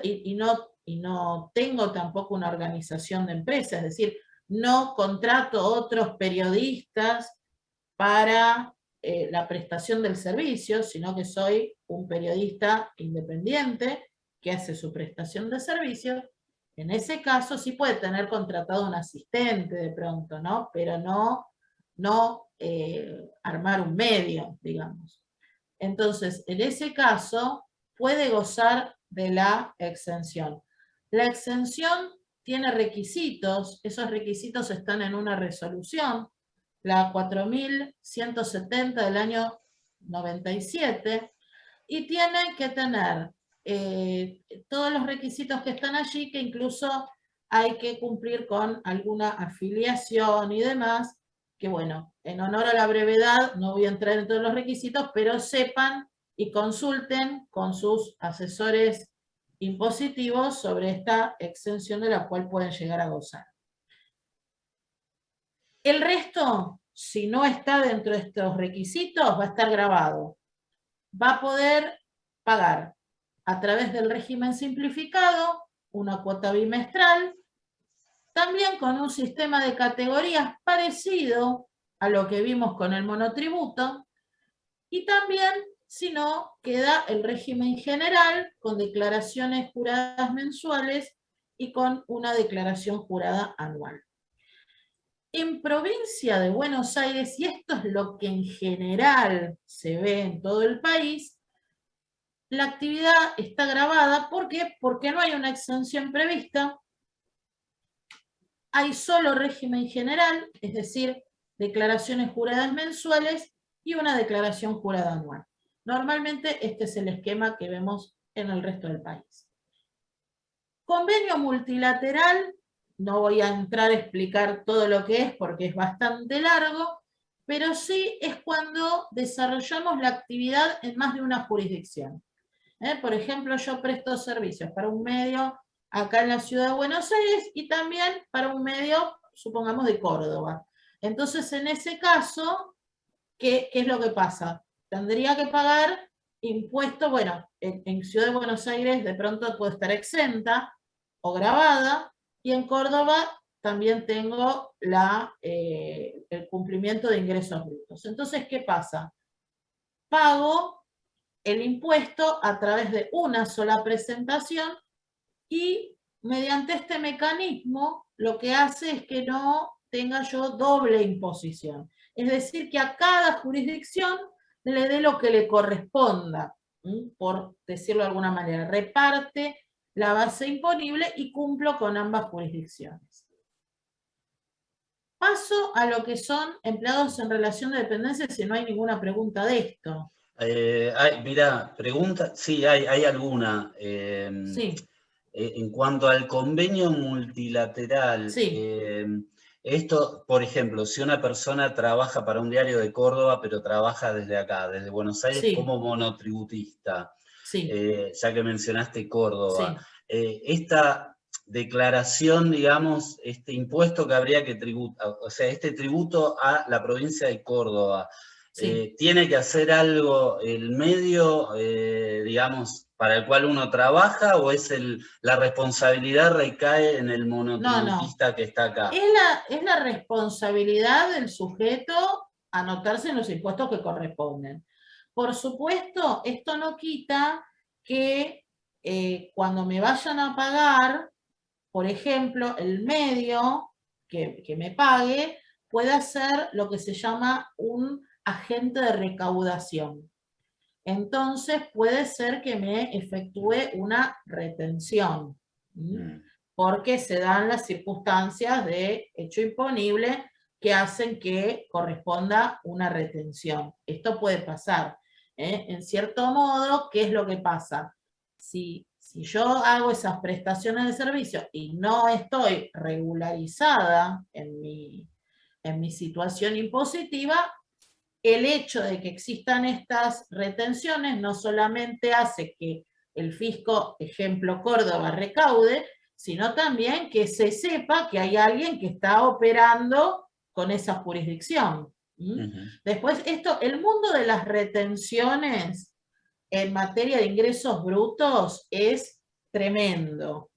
y no tengo tampoco una organización de empresa, es decir, no contrato otros periodistas para la prestación del servicio, sino que soy un periodista independiente que hace su prestación de servicio. En ese caso sí puede tener contratado un asistente de pronto, ¿no? Pero no armar un medio, digamos. Entonces, en ese caso, puede gozar de la exención. La exención tiene requisitos, esos requisitos están en una resolución, la 4170 del año 97, y tiene que tener todos los requisitos que están allí, que incluso hay que cumplir con alguna afiliación y demás, que bueno, en honor a la brevedad no voy a entrar en todos los requisitos, pero sepan y consulten con sus asesores impositivos sobre esta exención de la cual pueden llegar a gozar. El resto, si no está dentro de estos requisitos, va a estar grabado. Va a poder pagar a través del régimen simplificado una cuota bimestral, también con un sistema de categorías parecido a lo que vimos con el monotributo, y también, si no, queda el régimen general con declaraciones juradas mensuales y con una declaración jurada anual. En provincia de Buenos Aires, y esto es lo que en general se ve en todo el país, la actividad está grabada. ¿Por qué? Porque no hay una exención prevista, hay solo régimen general, es decir, declaraciones juradas mensuales y una declaración jurada anual. Normalmente este es el esquema que vemos en el resto del país. Convenio multilateral, no voy a entrar a explicar todo lo que es porque es bastante largo, pero sí es cuando desarrollamos la actividad en más de una jurisdicción. Por ejemplo, yo presto servicios para un medio acá en la ciudad de Buenos Aires y también para un medio, supongamos, de Córdoba. Entonces, en ese caso, ¿qué es lo que pasa? Tendría que pagar impuestos, bueno, en Ciudad de Buenos Aires de pronto puedo estar exenta o grabada, y en Córdoba también tengo el cumplimiento de ingresos brutos. Entonces, ¿qué pasa? Pago el impuesto a través de una sola presentación y mediante este mecanismo lo que hace es que no tenga yo doble imposición. Es decir, que a cada jurisdicción le dé lo que le corresponda, por decirlo de alguna manera. Reparte la base imponible y cumplo con ambas jurisdicciones. Paso a lo que son empleados en relación de dependencia, si no hay ninguna pregunta de esto. Mira, pregunta, sí, hay alguna. Sí. En cuanto al convenio multilateral, Sí. Esto, por ejemplo, si una persona trabaja para un diario de Córdoba, pero trabaja desde acá, desde Buenos Aires, Sí. como monotributista, Sí. ya que mencionaste Córdoba, Sí. esta declaración, digamos, este impuesto que habría que tributar, o sea, este tributo a la provincia de Córdoba, Sí. ¿tiene que hacer algo el medio, digamos, para el cual uno trabaja, o es la responsabilidad recae en el monotributista que está acá? Es la responsabilidad del sujeto anotarse en los impuestos que corresponden. Por supuesto, esto no quita que cuando me vayan a pagar, por ejemplo, el medio que me pague pueda ser lo que se llama un agente de recaudación. Entonces puede ser que me efectúe una retención. porque se dan las circunstancias de hecho imponible que hacen que corresponda una retención. Esto puede pasar. En cierto modo, ¿qué es lo que pasa? Si yo hago esas prestaciones de servicio y no estoy regularizada en mi situación impositiva, el hecho de que existan estas retenciones no solamente hace que el fisco, ejemplo Córdoba, recaude, sino también que se sepa que hay alguien que está operando con esa jurisdicción. Después, el mundo de las retenciones en materia de ingresos brutos es tremendo.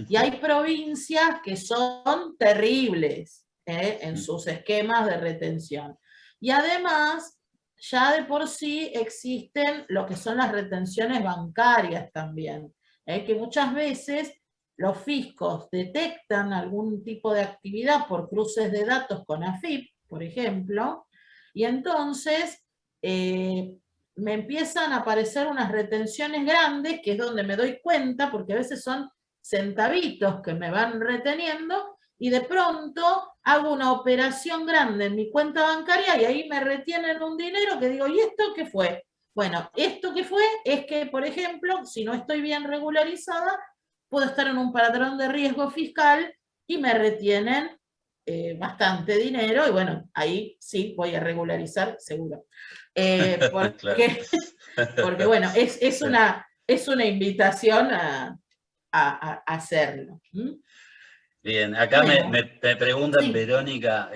Y hay provincias que son terribles en sus esquemas de retención. Y además, ya de por sí existen lo que son las retenciones bancarias también, que muchas veces los fiscos detectan algún tipo de actividad por cruces de datos con AFIP, por ejemplo, y entonces me empiezan a aparecer unas retenciones grandes, que es donde me doy cuenta, porque a veces son centavitos que me van reteniendo, y de pronto hago una operación grande en mi cuenta bancaria y ahí me retienen un dinero que digo, ¿y esto qué fue? Bueno, esto que fue es que, por ejemplo, si no estoy bien regularizada, puedo estar en un patrón de riesgo fiscal y me retienen bastante dinero, y bueno, ahí sí voy a regularizar seguro. Porque, porque bueno, es una invitación a hacerlo. Bien, acá bueno, me preguntan, sí. Verónica,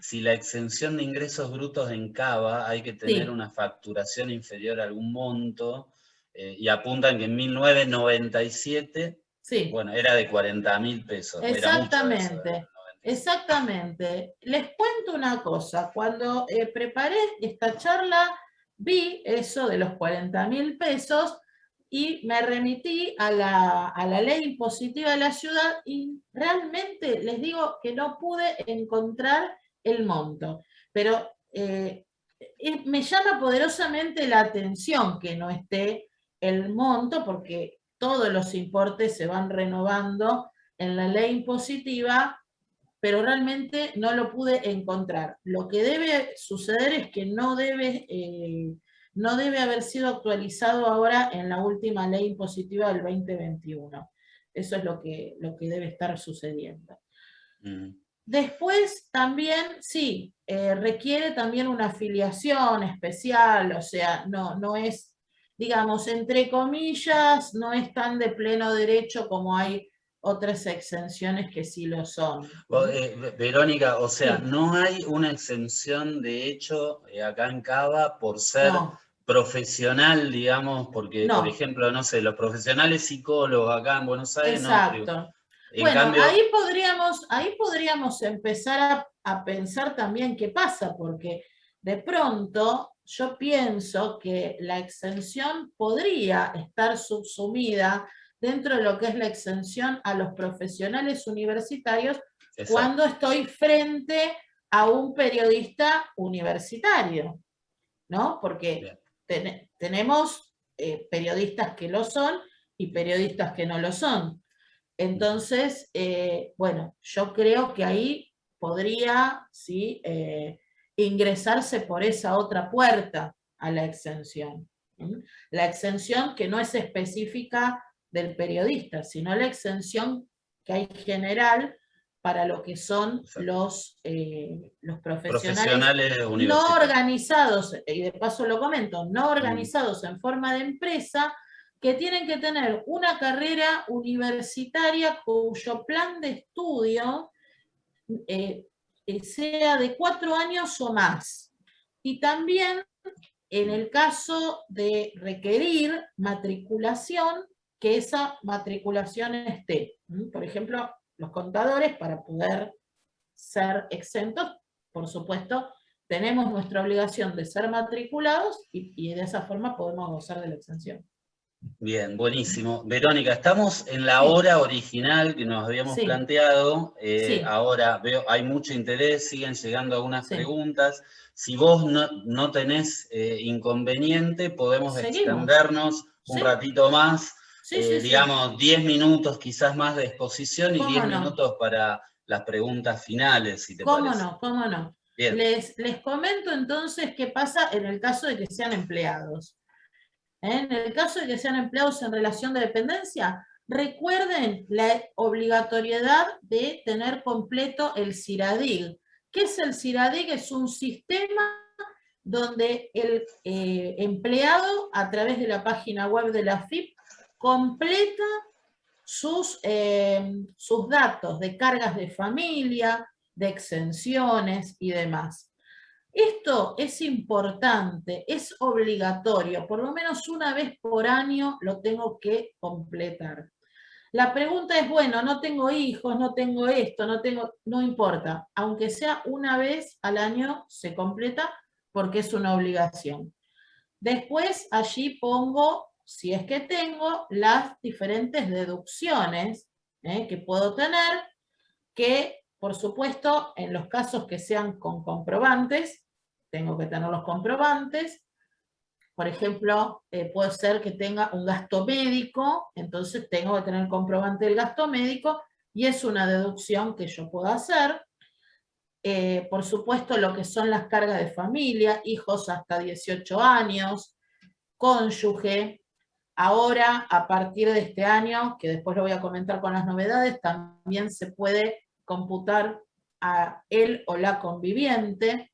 si la exención de ingresos brutos en Cava hay que tener Sí. una facturación inferior a algún monto, y apuntan que en 1997, Sí. bueno, era de 40.000 pesos, era mucho eso. Exactamente. Les cuento una cosa, cuando preparé esta charla, vi eso de los 40.000 pesos y me remití a la ley impositiva de la ciudad y realmente les digo que no pude encontrar el monto. Pero me llama poderosamente la atención que no esté el monto, porque todos los importes se van renovando en la ley impositiva, pero realmente no lo pude encontrar. Lo que debe suceder es que no debe haber sido actualizado ahora en la última ley impositiva del 2021. Eso es lo que debe estar sucediendo. Después también, sí, requiere también una afiliación especial, o sea, no es, digamos, entre comillas, no es tan de pleno derecho como hay otras exenciones que sí lo son. Verónica, o sea, Sí. no hay una exención de hecho acá en Cava por ser profesional, digamos, porque, por ejemplo, no sé, los profesionales psicólogos acá en Buenos Aires Exacto. no. Bueno, cambio, ahí podríamos empezar a pensar también qué pasa, porque de pronto yo pienso que la exención podría estar subsumida dentro de lo que es la exención a los profesionales universitarios. Exacto. Cuando estoy frente a un periodista universitario, ¿no? Porque tenemos periodistas que lo son y periodistas que no lo son. Entonces, bueno, yo creo que ahí podría, ¿sí?, ingresarse por esa otra puerta a la exención. La exención que no es específica del periodista, sino la exención que hay general para lo que son los profesionales no organizados, y de paso lo comento, no organizados en forma de empresa, que tienen que tener una carrera universitaria cuyo plan de estudio sea de 4 años o más. Y también, en el caso de requerir matriculación, que esa matriculación esté. Por ejemplo, los contadores, para poder ser exentos, por supuesto, tenemos nuestra obligación de ser matriculados y de esa forma podemos gozar de la exención. Bien, buenísimo. Verónica, estamos en la hora original que nos habíamos planteado. Ahora veo, hay mucho interés, siguen llegando algunas preguntas. Si vos no tenés inconveniente, podemos extendernos un ratito más digamos, 10 minutos quizás más de exposición y 10 no? minutos para las preguntas finales, si te parece. ¿Cómo no? Bien. Les comento entonces qué pasa en el caso de que sean empleados. En el caso de que sean empleados en relación de dependencia, recuerden la obligatoriedad de tener completo el CIRADIG. ¿Qué es el CIRADIG? Es un sistema donde el empleado, a través de la página web de la AFIP, completa sus datos de cargas de familia, de exenciones y demás. Esto es importante, es obligatorio, por lo menos una vez por año lo tengo que completar. La pregunta es, bueno, no tengo hijos, no tengo esto, no importa. Aunque sea una vez al año se completa porque es una obligación. Después allí pongo, si es que tengo, las diferentes deducciones que puedo tener, que por supuesto en los casos que sean con comprobantes, tengo que tener los comprobantes. Por ejemplo, puede ser que tenga un gasto médico, entonces tengo que tener el comprobante del gasto médico y es una deducción que yo puedo hacer. Por supuesto, lo que son las cargas de familia, hijos hasta 18 años, cónyuge. Ahora, a partir de este año, que después lo voy a comentar con las novedades, también se puede computar a él o la conviviente.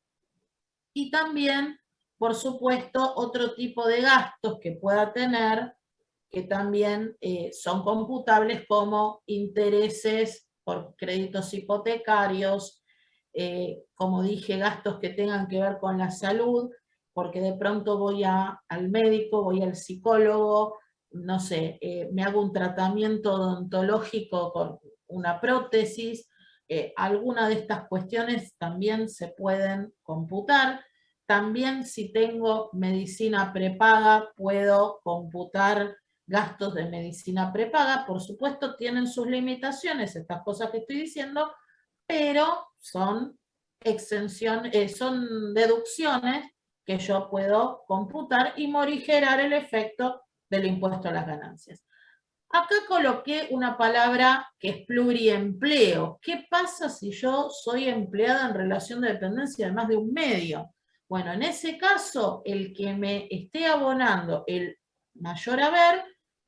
Y también, por supuesto, otro tipo de gastos que pueda tener, que también son computables, como intereses por créditos hipotecarios, como dije, gastos que tengan que ver con la salud, porque de pronto voy al médico, voy al psicólogo, no sé, me hago un tratamiento odontológico con una prótesis. Algunas de estas cuestiones también se pueden computar. También si tengo medicina prepaga, puedo computar gastos de medicina prepaga. Por supuesto, tienen sus limitaciones estas cosas que estoy diciendo, pero son son deducciones que yo puedo computar y morigerar el efecto del impuesto a las ganancias. Acá coloqué una palabra que es pluriempleo. ¿Qué pasa si yo soy empleada en relación de dependencia de más de un medio? Bueno, en ese caso, el que me esté abonando el mayor haber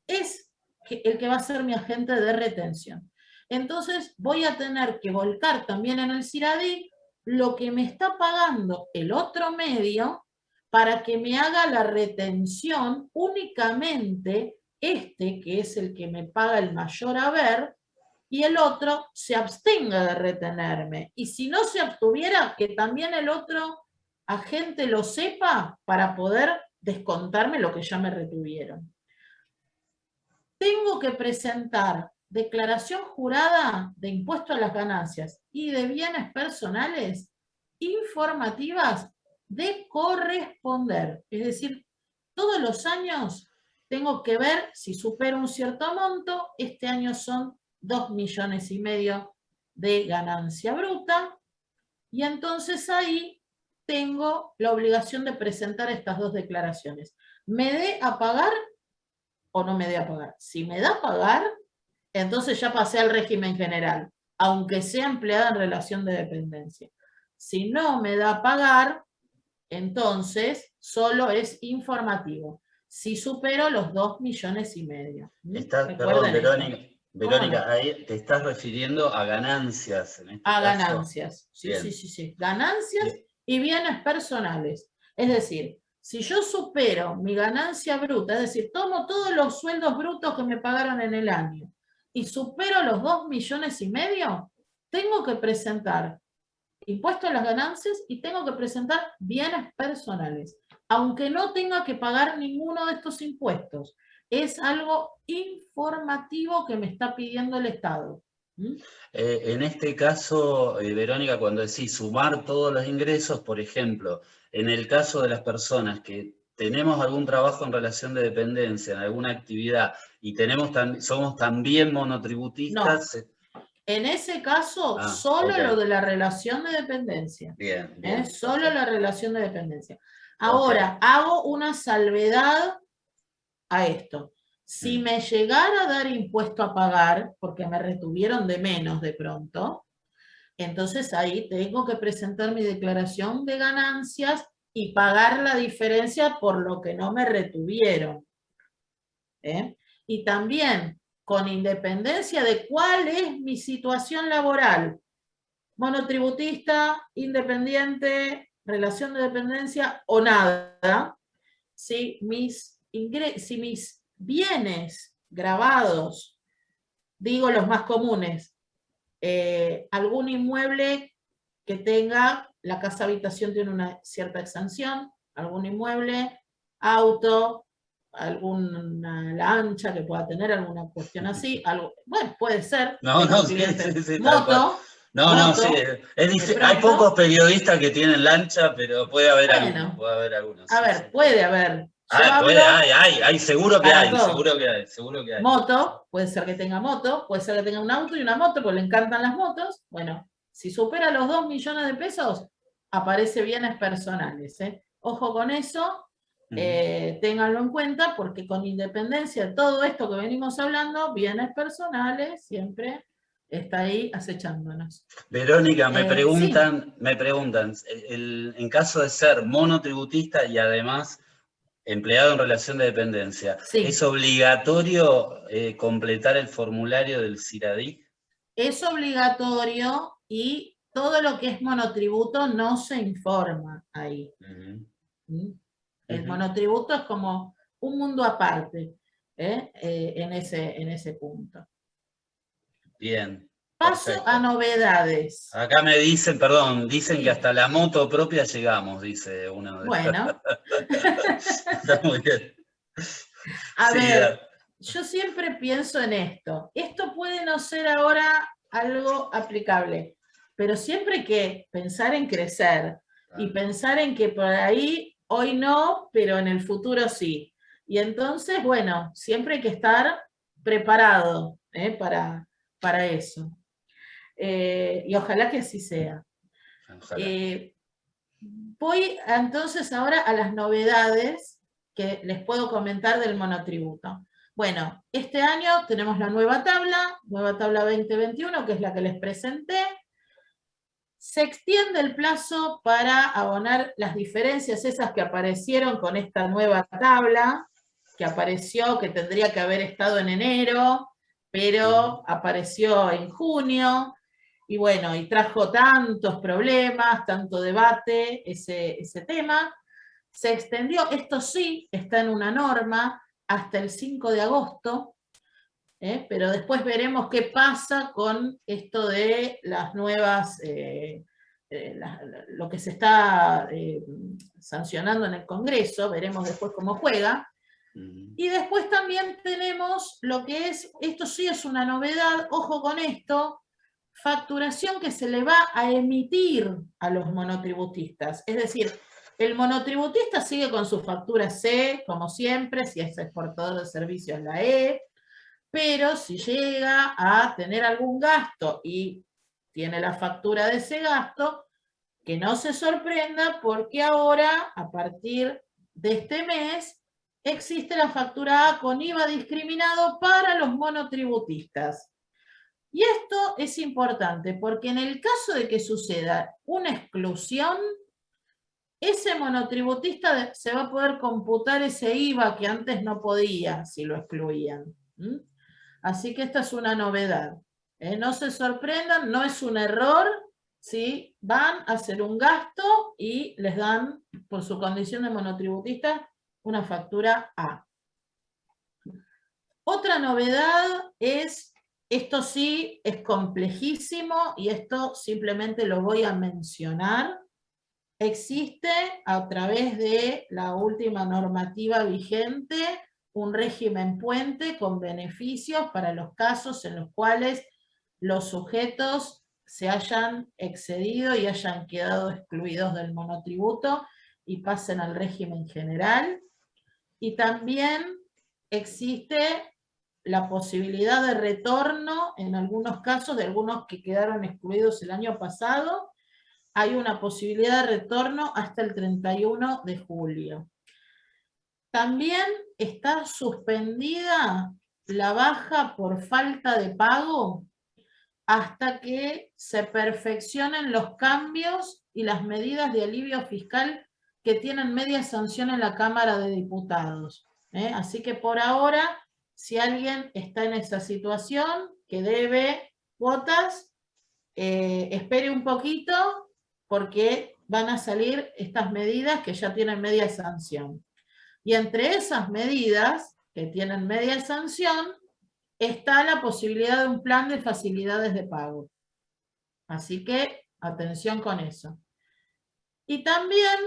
es el que va a ser mi agente de retención. Entonces voy a tener que volcar también en el CIRADIG lo que me está pagando el otro medio para que me haga la retención únicamente que es el que me paga el mayor haber, y el otro se abstenga de retenerme. Y si no se abstuviera, que también el otro agente lo sepa para poder descontarme lo que ya me retuvieron. Tengo que presentar declaración jurada de impuesto a las ganancias y de bienes personales informativas de corresponder. Es decir, todos los años tengo que ver si supero un cierto monto. Este año son 2,5 millones de ganancia bruta. Y entonces ahí tengo la obligación de presentar estas dos declaraciones. ¿Me dé a pagar o no me dé a pagar? Si me da a pagar, entonces ya pasé al régimen general, aunque sea empleada en relación de dependencia. Si no me da a pagar, entonces solo es informativo. Si supero los 2,5 millones. Perdón, Verónica, ahí te estás refiriendo a ganancias. En este caso. Ganancias, sí. Ganancias. Bien. Y bienes personales. Es decir, si yo supero mi ganancia bruta, es decir, tomo todos los sueldos brutos que me pagaron en el año y supero los 2,5 millones, tengo que presentar impuesto a las ganancias y tengo que presentar bienes personales, aunque no tenga que pagar ninguno de estos impuestos. Es algo informativo que me está pidiendo el Estado. En este caso, Verónica, cuando decís sumar todos los ingresos, por ejemplo, en el caso de las personas que tenemos algún trabajo en relación de dependencia, en alguna actividad, y somos también monotributistas... No. En ese caso, solo lo de la relación de dependencia. Bien. Solo la relación de dependencia. Ahora, hago una salvedad a esto. Si me llegara a dar impuesto a pagar, porque me retuvieron de menos de pronto, entonces ahí tengo que presentar mi declaración de ganancias y pagar la diferencia por lo que no me retuvieron. Y también, con independencia de cuál es mi situación laboral, monotributista, independiente, relación de dependencia o nada, si mis bienes grabados, digo los más comunes, algún inmueble que tenga, la casa habitación tiene una cierta exención, algún inmueble, auto, alguna lancha que pueda tener, alguna cuestión así, algo, bueno, puede ser. No, no, sí, moto. No, sí, hay pocos periodistas que tienen lancha, pero puede haber algunos. Puede haber algunos. A ver, puede haber. Hay, seguro que hay, seguro que hay. Moto, puede ser que tenga moto, puede ser que tenga un auto y una moto, porque le encantan las motos. Bueno, si supera los 2 millones de pesos, aparece bienes personales. Ojo con eso, ténganlo en cuenta, porque con independencia de todo esto que venimos hablando, bienes personales siempre está ahí acechándonos. Verónica, me preguntan, en caso de ser monotributista y además empleado en relación de dependencia, ¿es obligatorio completar el formulario del CIRADIC? Es obligatorio y todo lo que es monotributo no se informa ahí. El monotributo es como un mundo aparte en ese punto. Bien. Paso perfecto. A novedades. Acá me dicen, dicen que hasta la moto propia llegamos, dice uno de bueno. Está muy bien. A ver, yo siempre pienso en esto. Esto puede no ser ahora algo aplicable, pero siempre hay que pensar en crecer y pensar en que por ahí hoy no, pero en el futuro sí. Y entonces, bueno, siempre hay que estar preparado para eso. Y ojalá que así sea. Voy entonces ahora a las novedades que les puedo comentar del monotributo. Bueno, este año tenemos la nueva tabla 2021, que es la que les presenté. Se extiende el plazo para abonar las diferencias esas que aparecieron con esta nueva tabla, que apareció, que tendría que haber estado en enero, pero apareció en junio. Y bueno, y trajo tantos problemas, tanto debate, ese tema. Se extendió, esto sí, está en una norma, hasta el 5 de agosto, pero después veremos qué pasa con esto de las nuevas, lo que se está sancionando en el Congreso, veremos después cómo juega. Y después también tenemos lo que es, esto sí es una novedad, ojo con esto, facturación que se le va a emitir a los monotributistas. Es decir, el monotributista sigue con su factura C, como siempre, si es exportador de servicios la E, pero si llega a tener algún gasto y tiene la factura de ese gasto, que no se sorprenda porque ahora, a partir de este mes, existe la factura A con IVA discriminado para los monotributistas. Y esto es importante porque en el caso de que suceda una exclusión, ese monotributista se va a poder computar ese IVA que antes no podía si lo excluían. Así que esta es una novedad. No se sorprendan, no es un error, ¿sí? Van a hacer un gasto y les dan, por su condición de monotributista, una factura A. Otra novedad es, esto sí es complejísimo y esto simplemente lo voy a mencionar. Existe a través de la última normativa vigente un régimen puente con beneficios para los casos en los cuales los sujetos se hayan excedido y hayan quedado excluidos del monotributo y pasen al régimen general. Y también existe la posibilidad de retorno en algunos casos de algunos que quedaron excluidos el año pasado. Hay una posibilidad de retorno hasta el 31 de julio. También está suspendida la baja por falta de pago hasta que se perfeccionen los cambios y las medidas de alivio fiscal que tienen media sanción en la Cámara de Diputados. Así que por ahora, si alguien está en esa situación, que debe cuotas, espere un poquito porque van a salir estas medidas que ya tienen media sanción. Y entre esas medidas que tienen media sanción, está la posibilidad de un plan de facilidades de pago. Así que atención con eso. Y también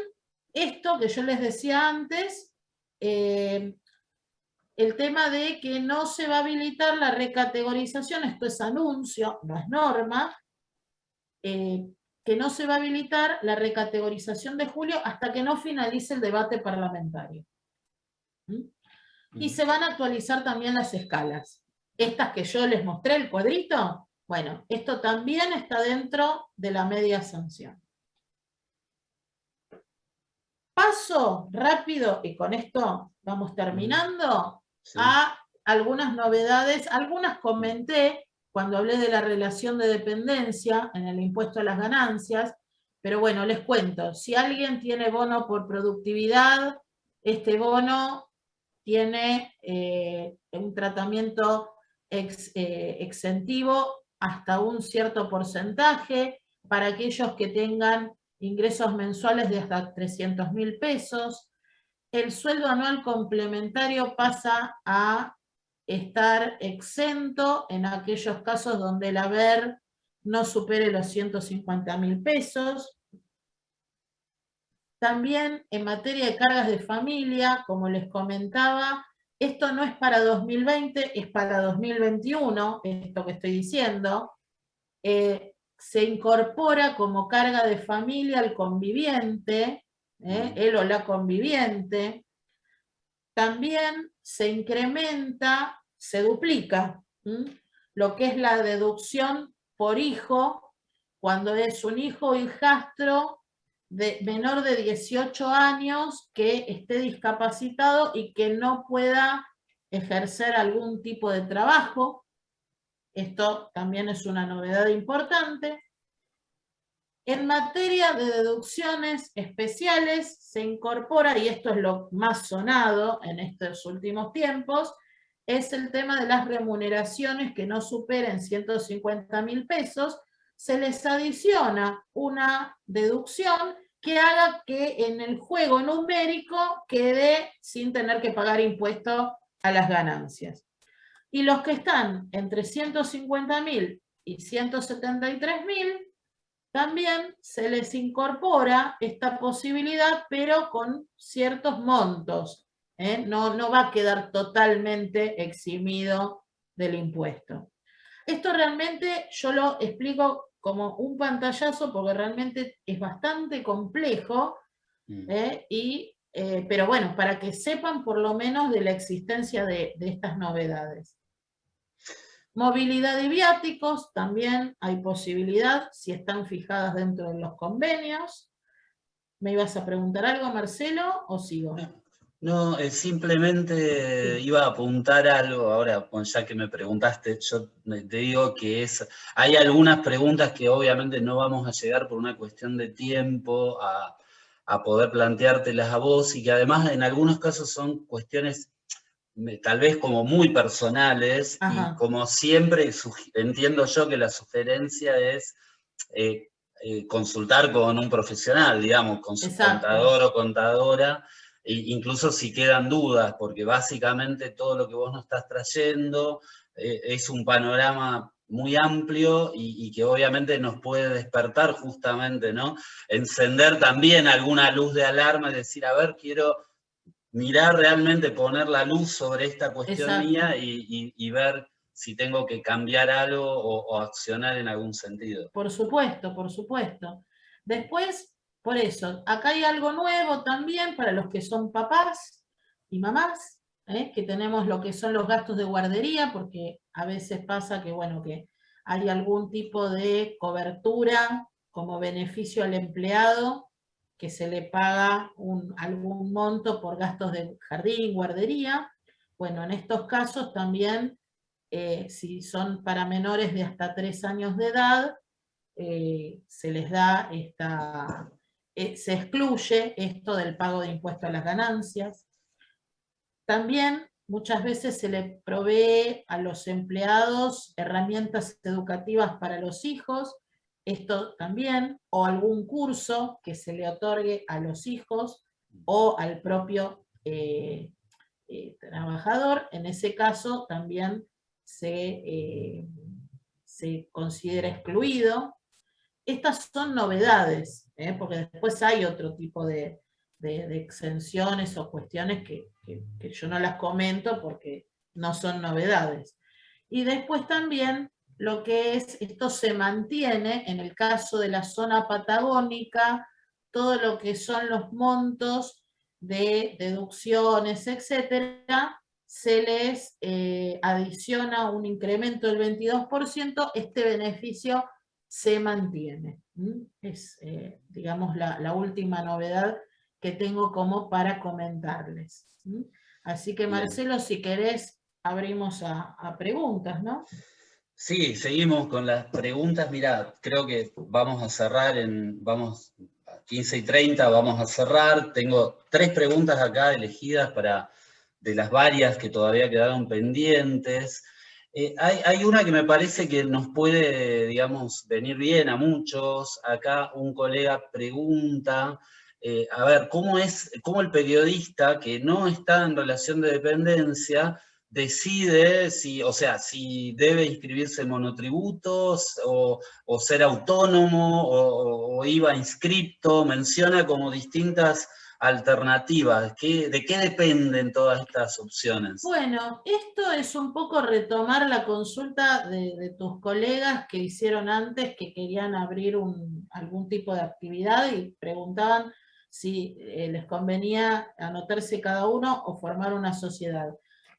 esto que yo les decía antes, el tema de que no se va a habilitar la recategorización, esto es anuncio, no es norma, que no se va a habilitar la recategorización de julio hasta que no finalice el debate parlamentario. Y se van a actualizar también las escalas. Estas que yo les mostré, el cuadrito, bueno, esto también está dentro de la media sanción. Paso rápido, y con esto vamos terminando, Sí. a algunas novedades. Algunas comenté cuando hablé de la relación de dependencia en el impuesto a las ganancias, pero bueno, les cuento, si alguien tiene bono por productividad, este bono tiene un tratamiento exentivo hasta un cierto porcentaje para aquellos que tengan ingresos mensuales de hasta 300.000 pesos. El sueldo anual complementario pasa a estar exento en aquellos casos donde el haber no supere los 150.000 pesos. También en materia de cargas de familia, como les comentaba, esto no es para 2020, es para 2021, esto que estoy diciendo. Se incorpora como carga de familia al conviviente, él o la conviviente. También se incrementa, se duplica lo que es la deducción por hijo, cuando es un hijo o hijastro menor de 18 años que esté discapacitado y que no pueda ejercer algún tipo de trabajo. Esto también es una novedad importante. En materia de deducciones especiales se incorpora, y esto es lo más sonado en estos últimos tiempos, es el tema de las remuneraciones que no superen 150.000 pesos. Se les adiciona una deducción que haga que en el juego numérico quede sin tener que pagar impuesto a las ganancias. Y los que están entre 150.000 y 173.000, también se les incorpora esta posibilidad, pero con ciertos montos. No va a quedar totalmente eximido del impuesto. Esto realmente yo lo explico como un pantallazo porque realmente es bastante complejo, pero bueno, para que sepan por lo menos de la existencia de estas novedades. Movilidad y viáticos, también hay posibilidad si están fijadas dentro de los convenios. ¿Me ibas a preguntar algo, Marcelo, o sigo? No, simplemente iba a apuntar algo ahora, ya que me preguntaste, yo te digo que hay algunas preguntas que obviamente no vamos a llegar por una cuestión de tiempo a poder planteártelas a vos, y que además en algunos casos son cuestiones tal vez como muy personales. Ajá. Y como siempre entiendo yo que la sugerencia es consultar con un profesional, digamos, con su contador o contadora, incluso si quedan dudas, porque básicamente todo lo que vos nos estás trayendo es un panorama muy amplio y que obviamente nos puede despertar justamente, ¿no? Encender también alguna luz de alarma y decir, a ver, quiero mirar realmente, poner la luz sobre esta cuestión mía y ver si tengo que cambiar algo o accionar en algún sentido. Por supuesto, por supuesto. Después, por eso, acá hay algo nuevo también para los que son papás y mamás, que tenemos lo que son los gastos de guardería, porque a veces pasa que, bueno, que hay algún tipo de cobertura como beneficio al empleado que se le paga algún monto por gastos de jardín, guardería. Bueno, en estos casos también, si son para menores de hasta 3 años de edad, se les da se excluye esto del pago de impuesto a las ganancias. También muchas veces se le provee a los empleados herramientas educativas para los hijos, esto también, o algún curso que se le otorgue a los hijos o al propio trabajador. En ese caso también se considera excluido. Estas son novedades, porque después hay otro tipo de exenciones o cuestiones que yo no las comento porque no son novedades. Y después también lo que es, esto se mantiene en el caso de la zona patagónica, todo lo que son los montos de deducciones, etcétera, se les adiciona un incremento del 22%, este beneficio se mantiene. Es, digamos, la última novedad que tengo como para comentarles. Así que, Marcelo, si querés, abrimos a preguntas, ¿no? Sí, seguimos con las preguntas. Mirá, creo que vamos a cerrar vamos a 15:30, vamos a cerrar. Tengo 3 preguntas acá elegidas de las varias que todavía quedaron pendientes. Hay una que me parece que nos puede, digamos, venir bien a muchos. Acá un colega pregunta, a ver, ¿cómo el periodista que no está en relación de dependencia decide si debe inscribirse en monotributos o ser autónomo o IVA inscripto? Menciona como distintas alternativas. ¿De qué dependen todas estas opciones? Bueno, esto es un poco retomar la consulta de tus colegas que hicieron antes, que querían abrir algún tipo de actividad y preguntaban si les convenía anotarse cada uno o formar una sociedad.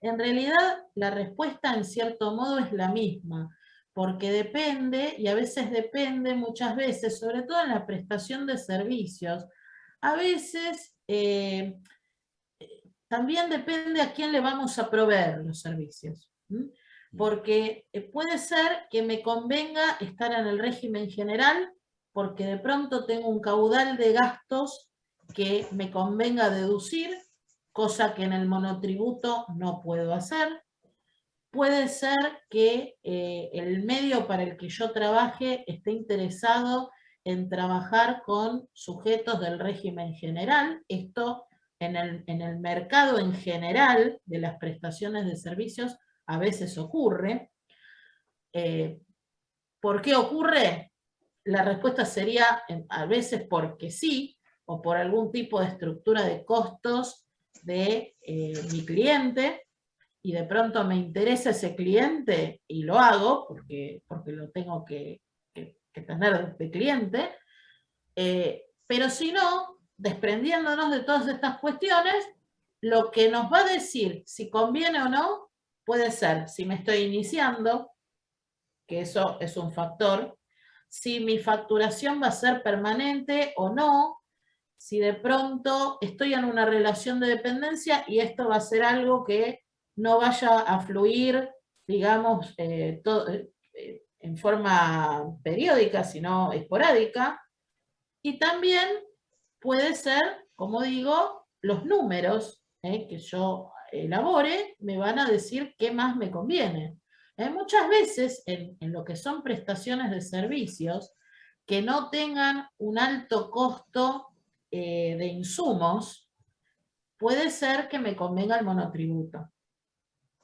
En realidad, la respuesta en cierto modo es la misma, porque depende, y a veces depende, muchas veces, sobre todo en la prestación de servicios, a veces también depende a quién le vamos a proveer los servicios. Porque puede ser que me convenga estar en el régimen general, porque de pronto tengo un caudal de gastos que me convenga deducir, cosa que en el monotributo no puedo hacer. Puede ser que el medio para el que yo trabaje esté interesado en trabajar con sujetos del régimen general. Esto en el mercado en general de las prestaciones de servicios a veces ocurre. ¿Por qué ocurre? La respuesta sería a veces porque sí, o por algún tipo de estructura de costos de mi cliente, y de pronto me interesa ese cliente y lo hago porque lo tengo que tener de cliente, pero si no, desprendiéndonos de todas estas cuestiones, lo que nos va a decir si conviene o no puede ser si me estoy iniciando, que eso es un factor, si mi facturación va a ser permanente o no, si de pronto estoy en una relación de dependencia y esto va a ser algo que no vaya a fluir, digamos, en forma periódica, sino esporádica. Y también puede ser, como digo, los números que yo elabore me van a decir qué más me conviene. Muchas veces en lo que son prestaciones de servicios que no tengan un alto costo de insumos, puede ser que me convenga el monotributo.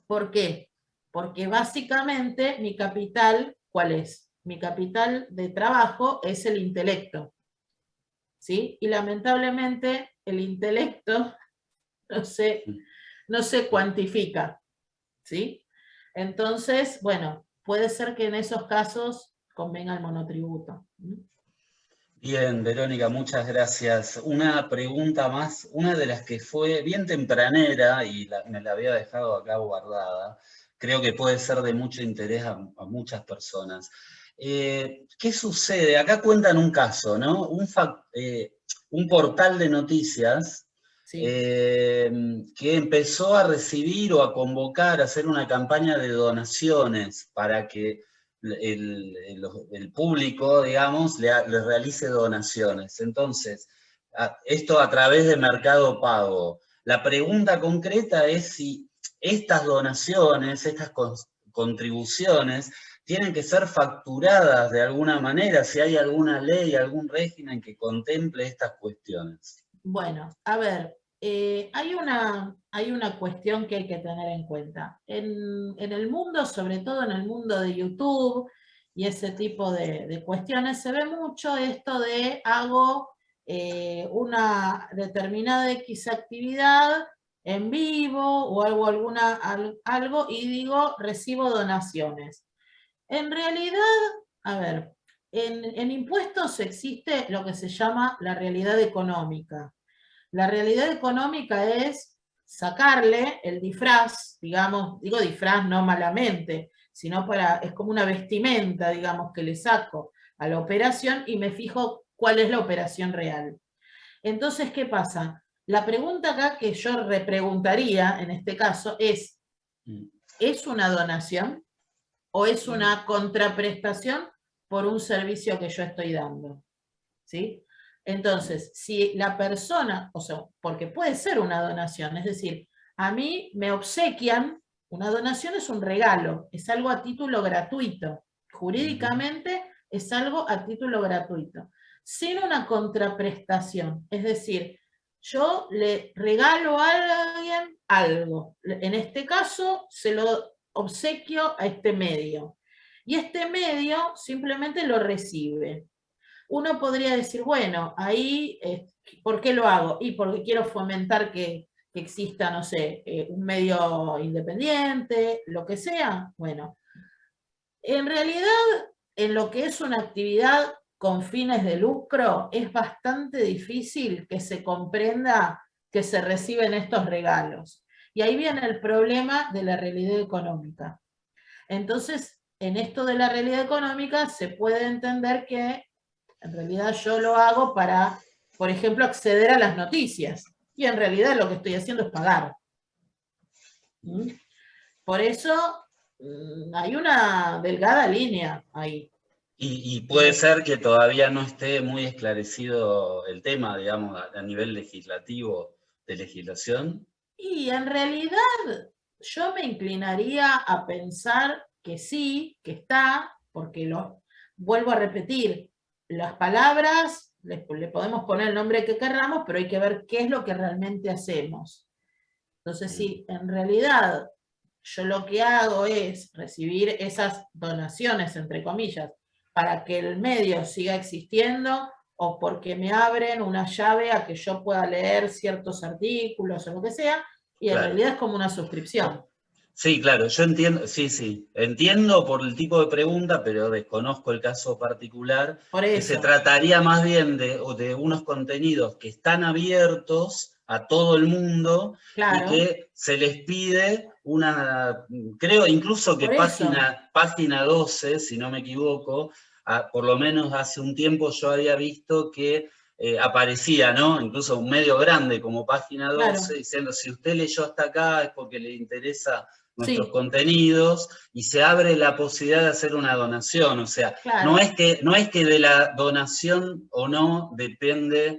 ¿Por qué? Porque básicamente mi capital, ¿cuál es? Mi capital de trabajo es el intelecto. ¿Sí? Y lamentablemente el intelecto no se cuantifica. ¿Sí? Entonces, bueno, puede ser que en esos casos convenga el monotributo. Bien, Verónica, muchas gracias. Una pregunta más, una de las que fue bien tempranera y me la había dejado acá guardada, creo que puede ser de mucho interés a muchas personas. ¿Qué sucede? Acá cuentan un caso, ¿no? un portal de noticias Sí. que empezó a recibir o a convocar, a hacer una campaña de donaciones para que el público, digamos, le realice donaciones. Entonces, esto a través de Mercado Pago. La pregunta concreta es si estas donaciones, estas contribuciones, tienen que ser facturadas de alguna manera, si hay alguna ley, algún régimen que contemple estas cuestiones. Bueno, a ver, hay una cuestión que hay que tener en cuenta. En el mundo, sobre todo en el mundo de YouTube y ese tipo de cuestiones, se ve mucho esto de hago una determinada X actividad en vivo o hago algo y digo recibo donaciones. En realidad, a ver, en impuestos existe lo que se llama la realidad económica. La realidad económica es sacarle el disfraz, digamos, digo disfraz no malamente, sino es como una vestimenta, digamos, que le saco a la operación y me fijo cuál es la operación real. Entonces, ¿qué pasa? La pregunta acá que yo repreguntaría en este caso es una donación o es una contraprestación por un servicio que yo estoy dando? ¿Sí? Entonces, si la persona, o sea, porque puede ser una donación, es decir, a mí me obsequian, una donación es un regalo, es algo a título gratuito. Jurídicamente es algo a título gratuito, sin una contraprestación. Es decir, yo le regalo a alguien algo. En este caso, se lo obsequio a este medio. Y este medio simplemente lo recibe. Uno podría decir, bueno, ahí, ¿por qué lo hago? Y porque quiero fomentar que exista, no sé, un medio independiente, lo que sea. Bueno, en realidad, en lo que es una actividad con fines de lucro, es bastante difícil que se comprenda que se reciben estos regalos. Y ahí viene el problema de la realidad económica. Entonces, en esto de la realidad económica se puede entender que en realidad yo lo hago para, por ejemplo, acceder a las noticias. Y en realidad lo que estoy haciendo es pagar. Por eso hay una delgada línea ahí. Y puede ser que todavía no esté muy esclarecido el tema, digamos, a nivel legislativo, de legislación. Y en realidad yo me inclinaría a pensar que sí, que está, porque vuelvo a repetir, las palabras, le podemos poner el nombre que queramos, pero hay que ver qué es lo que realmente hacemos. Entonces, si en realidad yo lo que hago es recibir esas donaciones, entre comillas, para que el medio siga existiendo, o porque me abren una llave a que yo pueda leer ciertos artículos o lo que sea, y en realidad es como una suscripción. Sí, claro, yo entiendo, sí, entiendo por el tipo de pregunta, pero desconozco el caso particular, que se trataría más bien de unos contenidos que están abiertos a todo el mundo, claro, y que se les pide creo incluso que página 12, si no me equivoco, por lo menos hace un tiempo yo había visto que aparecía, ¿no? Incluso un medio grande como Página 12, claro, diciendo si usted leyó hasta acá es porque le interesa nuestros contenidos, y se abre la posibilidad de hacer una donación. O sea, claro, no es que de la donación o no depende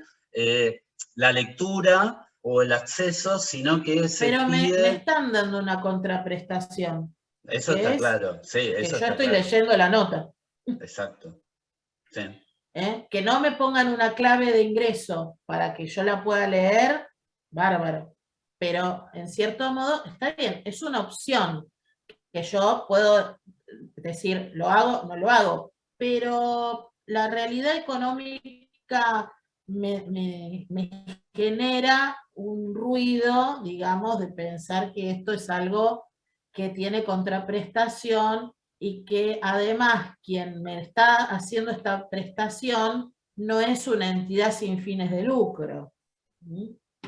la lectura o el acceso, sino que se pide... Pero me están dando una contraprestación. Eso está claro, sí, eso está claro. Que yo estoy leyendo la nota. Exacto, sí. Que no me pongan una clave de ingreso para que yo la pueda leer, bárbaro. Pero en cierto modo está bien, es una opción que yo puedo decir, lo hago, no lo hago, pero la realidad económica me genera un ruido, digamos, de pensar que esto es algo que tiene contraprestación y que además quien me está haciendo esta prestación no es una entidad sin fines de lucro.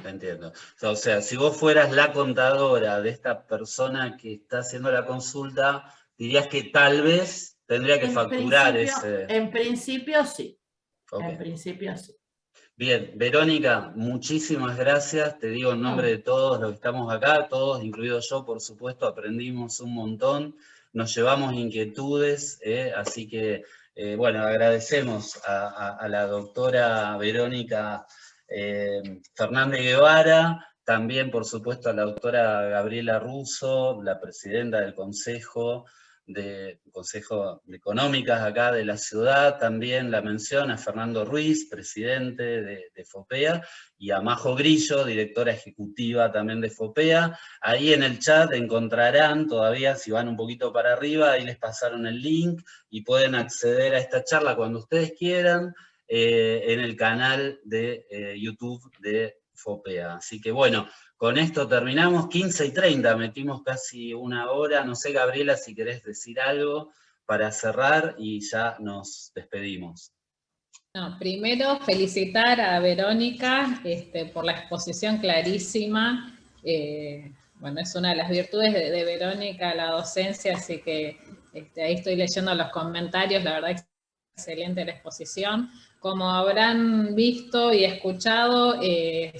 Entiendo. O sea, si vos fueras la contadora de esta persona que está haciendo la consulta, dirías que tal vez tendría que facturar ese... En principio sí. Okay. En principio sí. Bien, Verónica, muchísimas gracias, te digo en nombre de todos los que estamos acá, todos, incluido yo, por supuesto, aprendimos un montón, nos llevamos inquietudes, así que, bueno, agradecemos a la doctora Verónica Fernández Guevara, también, por supuesto, a la doctora Gabriela Russo, la presidenta del Consejo de Económicas acá de la ciudad, también la mención a Fernando Ruiz, presidente de FOPEA, y a Majo Grillo, directora ejecutiva también de FOPEA. Ahí en el chat encontrarán todavía, si van un poquito para arriba, ahí les pasaron el link y pueden acceder a esta charla cuando ustedes quieran en el canal de YouTube de FOPEA. Así que bueno, con esto terminamos, 15:30, metimos casi una hora. No sé, Gabriela, si querés decir algo para cerrar y ya nos despedimos. No, primero, felicitar a Verónica por la exposición clarísima. Bueno, es una de las virtudes de Verónica, la docencia, así que ahí estoy leyendo los comentarios, la verdad excelente la exposición. Como habrán visto y escuchado,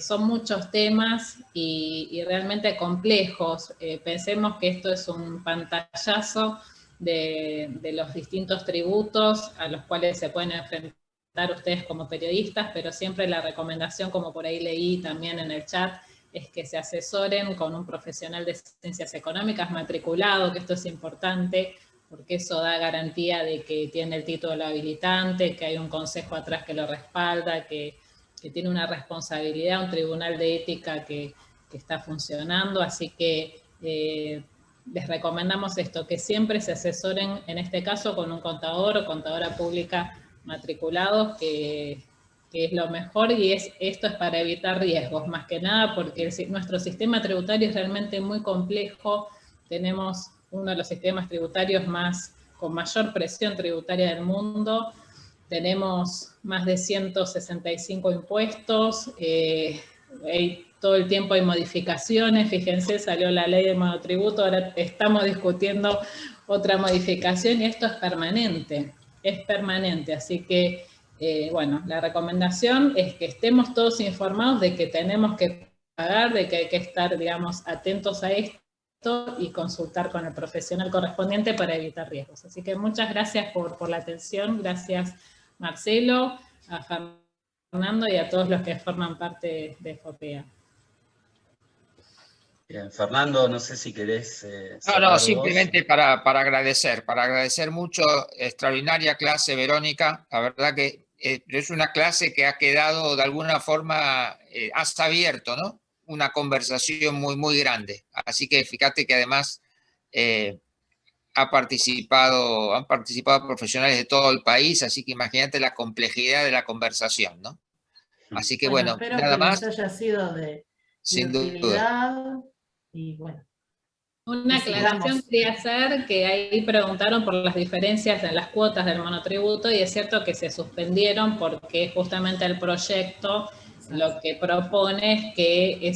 son muchos temas y realmente complejos. Pensemos que esto es un pantallazo de los distintos tributos a los cuales se pueden enfrentar ustedes como periodistas, pero siempre la recomendación, como por ahí leí también en el chat, es que se asesoren con un profesional de ciencias económicas matriculado, que esto es importante, porque eso da garantía de que tiene el título habilitante, que hay un consejo atrás que lo respalda, que tiene una responsabilidad, un tribunal de ética que está funcionando, así que les recomendamos esto, que siempre se asesoren, en este caso, con un contador o contadora pública matriculados, que es lo mejor, y esto es para evitar riesgos, más que nada, porque nuestro sistema tributario es realmente muy complejo. Tenemos uno de los sistemas tributarios con mayor presión tributaria del mundo, tenemos más de 165 impuestos, todo el tiempo hay modificaciones, fíjense, salió la ley de monotributo, ahora estamos discutiendo otra modificación y esto es permanente, así que, bueno, la recomendación es que estemos todos informados de que tenemos que pagar, de que hay que estar, digamos, atentos a esto y consultar con el profesional correspondiente para evitar riesgos. Así que muchas gracias por la atención, gracias Marcelo, a Fernando y a todos los que forman parte de FOPEA. Bien, Fernando, no sé si querés... No, simplemente para agradecer mucho, extraordinaria clase, Verónica, la verdad que es una clase que ha quedado de alguna forma, has abierto, ¿no? Una conversación muy, muy grande, así que fíjate que además han participado profesionales de todo el país, así que imagínate la complejidad de la conversación, ¿no? Así que bueno, espero nada que más. les haya sido de utilidad. Duda. Y bueno. Una aclaración quería hacer, que ahí preguntaron por las diferencias en las cuotas del monotributo, y es cierto que se suspendieron porque justamente el proyecto lo que propone es que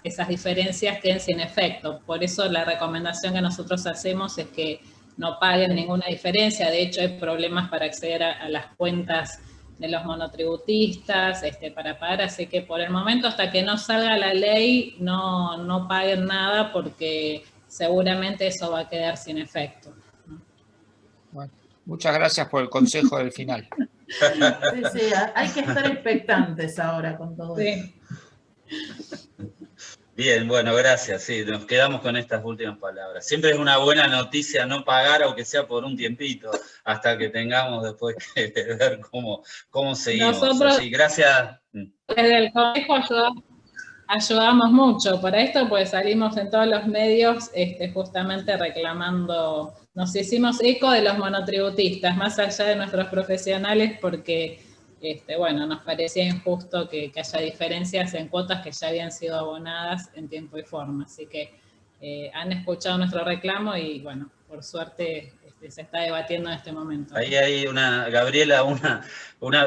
esas diferencias queden sin efecto. Por eso la recomendación que nosotros hacemos es que no paguen ninguna diferencia. De hecho, hay problemas para acceder a las cuentas de los monotributistas para pagar, así que por el momento, hasta que no salga la ley, no paguen nada, porque seguramente eso va a quedar sin efecto. Bueno, muchas gracias por el consejo del final. Sí, hay que estar expectantes ahora con todo esto. Bien, bueno, gracias. Sí, nos quedamos con estas últimas palabras. Siempre es una buena noticia no pagar, aunque sea por un tiempito, hasta que tengamos después que ver cómo seguimos. Nosotros, así, gracias. Desde el Consejo ayudamos mucho para esto, pues salimos en todos los medios justamente reclamando, nos hicimos eco de los monotributistas, más allá de nuestros profesionales, porque bueno, nos parecía injusto que haya diferencias en cuotas que ya habían sido abonadas en tiempo y forma. Así que han escuchado nuestro reclamo y, bueno, por suerte se está debatiendo en este momento. Ahí hay Gabriela,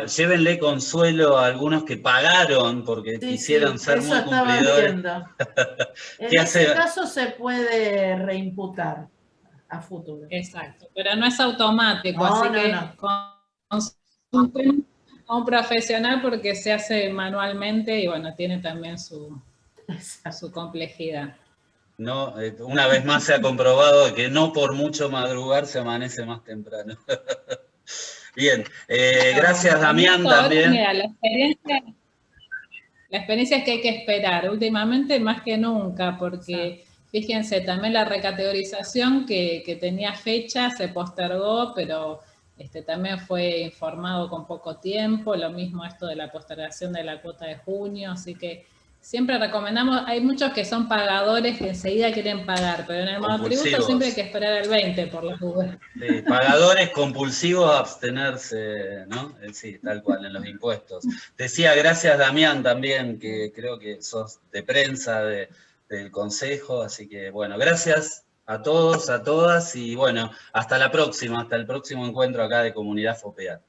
llévenle consuelo a algunos que pagaron porque quisieron ser muy cumplidores. En ese caso se puede reimputar a futuro. Exacto, pero no es automático, así que consulten un profesional porque se hace manualmente y bueno, tiene también su complejidad. No, una vez más se ha comprobado que no por mucho madrugar se amanece más temprano. Bien, gracias Damián también. Mira, la experiencia es que hay que esperar, últimamente más que nunca, porque fíjense, también la recategorización que tenía fecha se postergó, pero también fue informado con poco tiempo, lo mismo esto de la postergación de la cuota de junio, así que siempre recomendamos, hay muchos que son pagadores que enseguida quieren pagar, pero en el monotributo siempre hay que esperar el 20 por las dudas. Sí, pagadores compulsivos a abstenerse, ¿no? Sí, tal cual, en los impuestos. Decía, gracias Damián también, que creo que sos de prensa del Consejo, así que bueno, gracias a todos, a todas, y bueno, hasta la próxima, hasta el próximo encuentro acá de Comunidad FOPEA.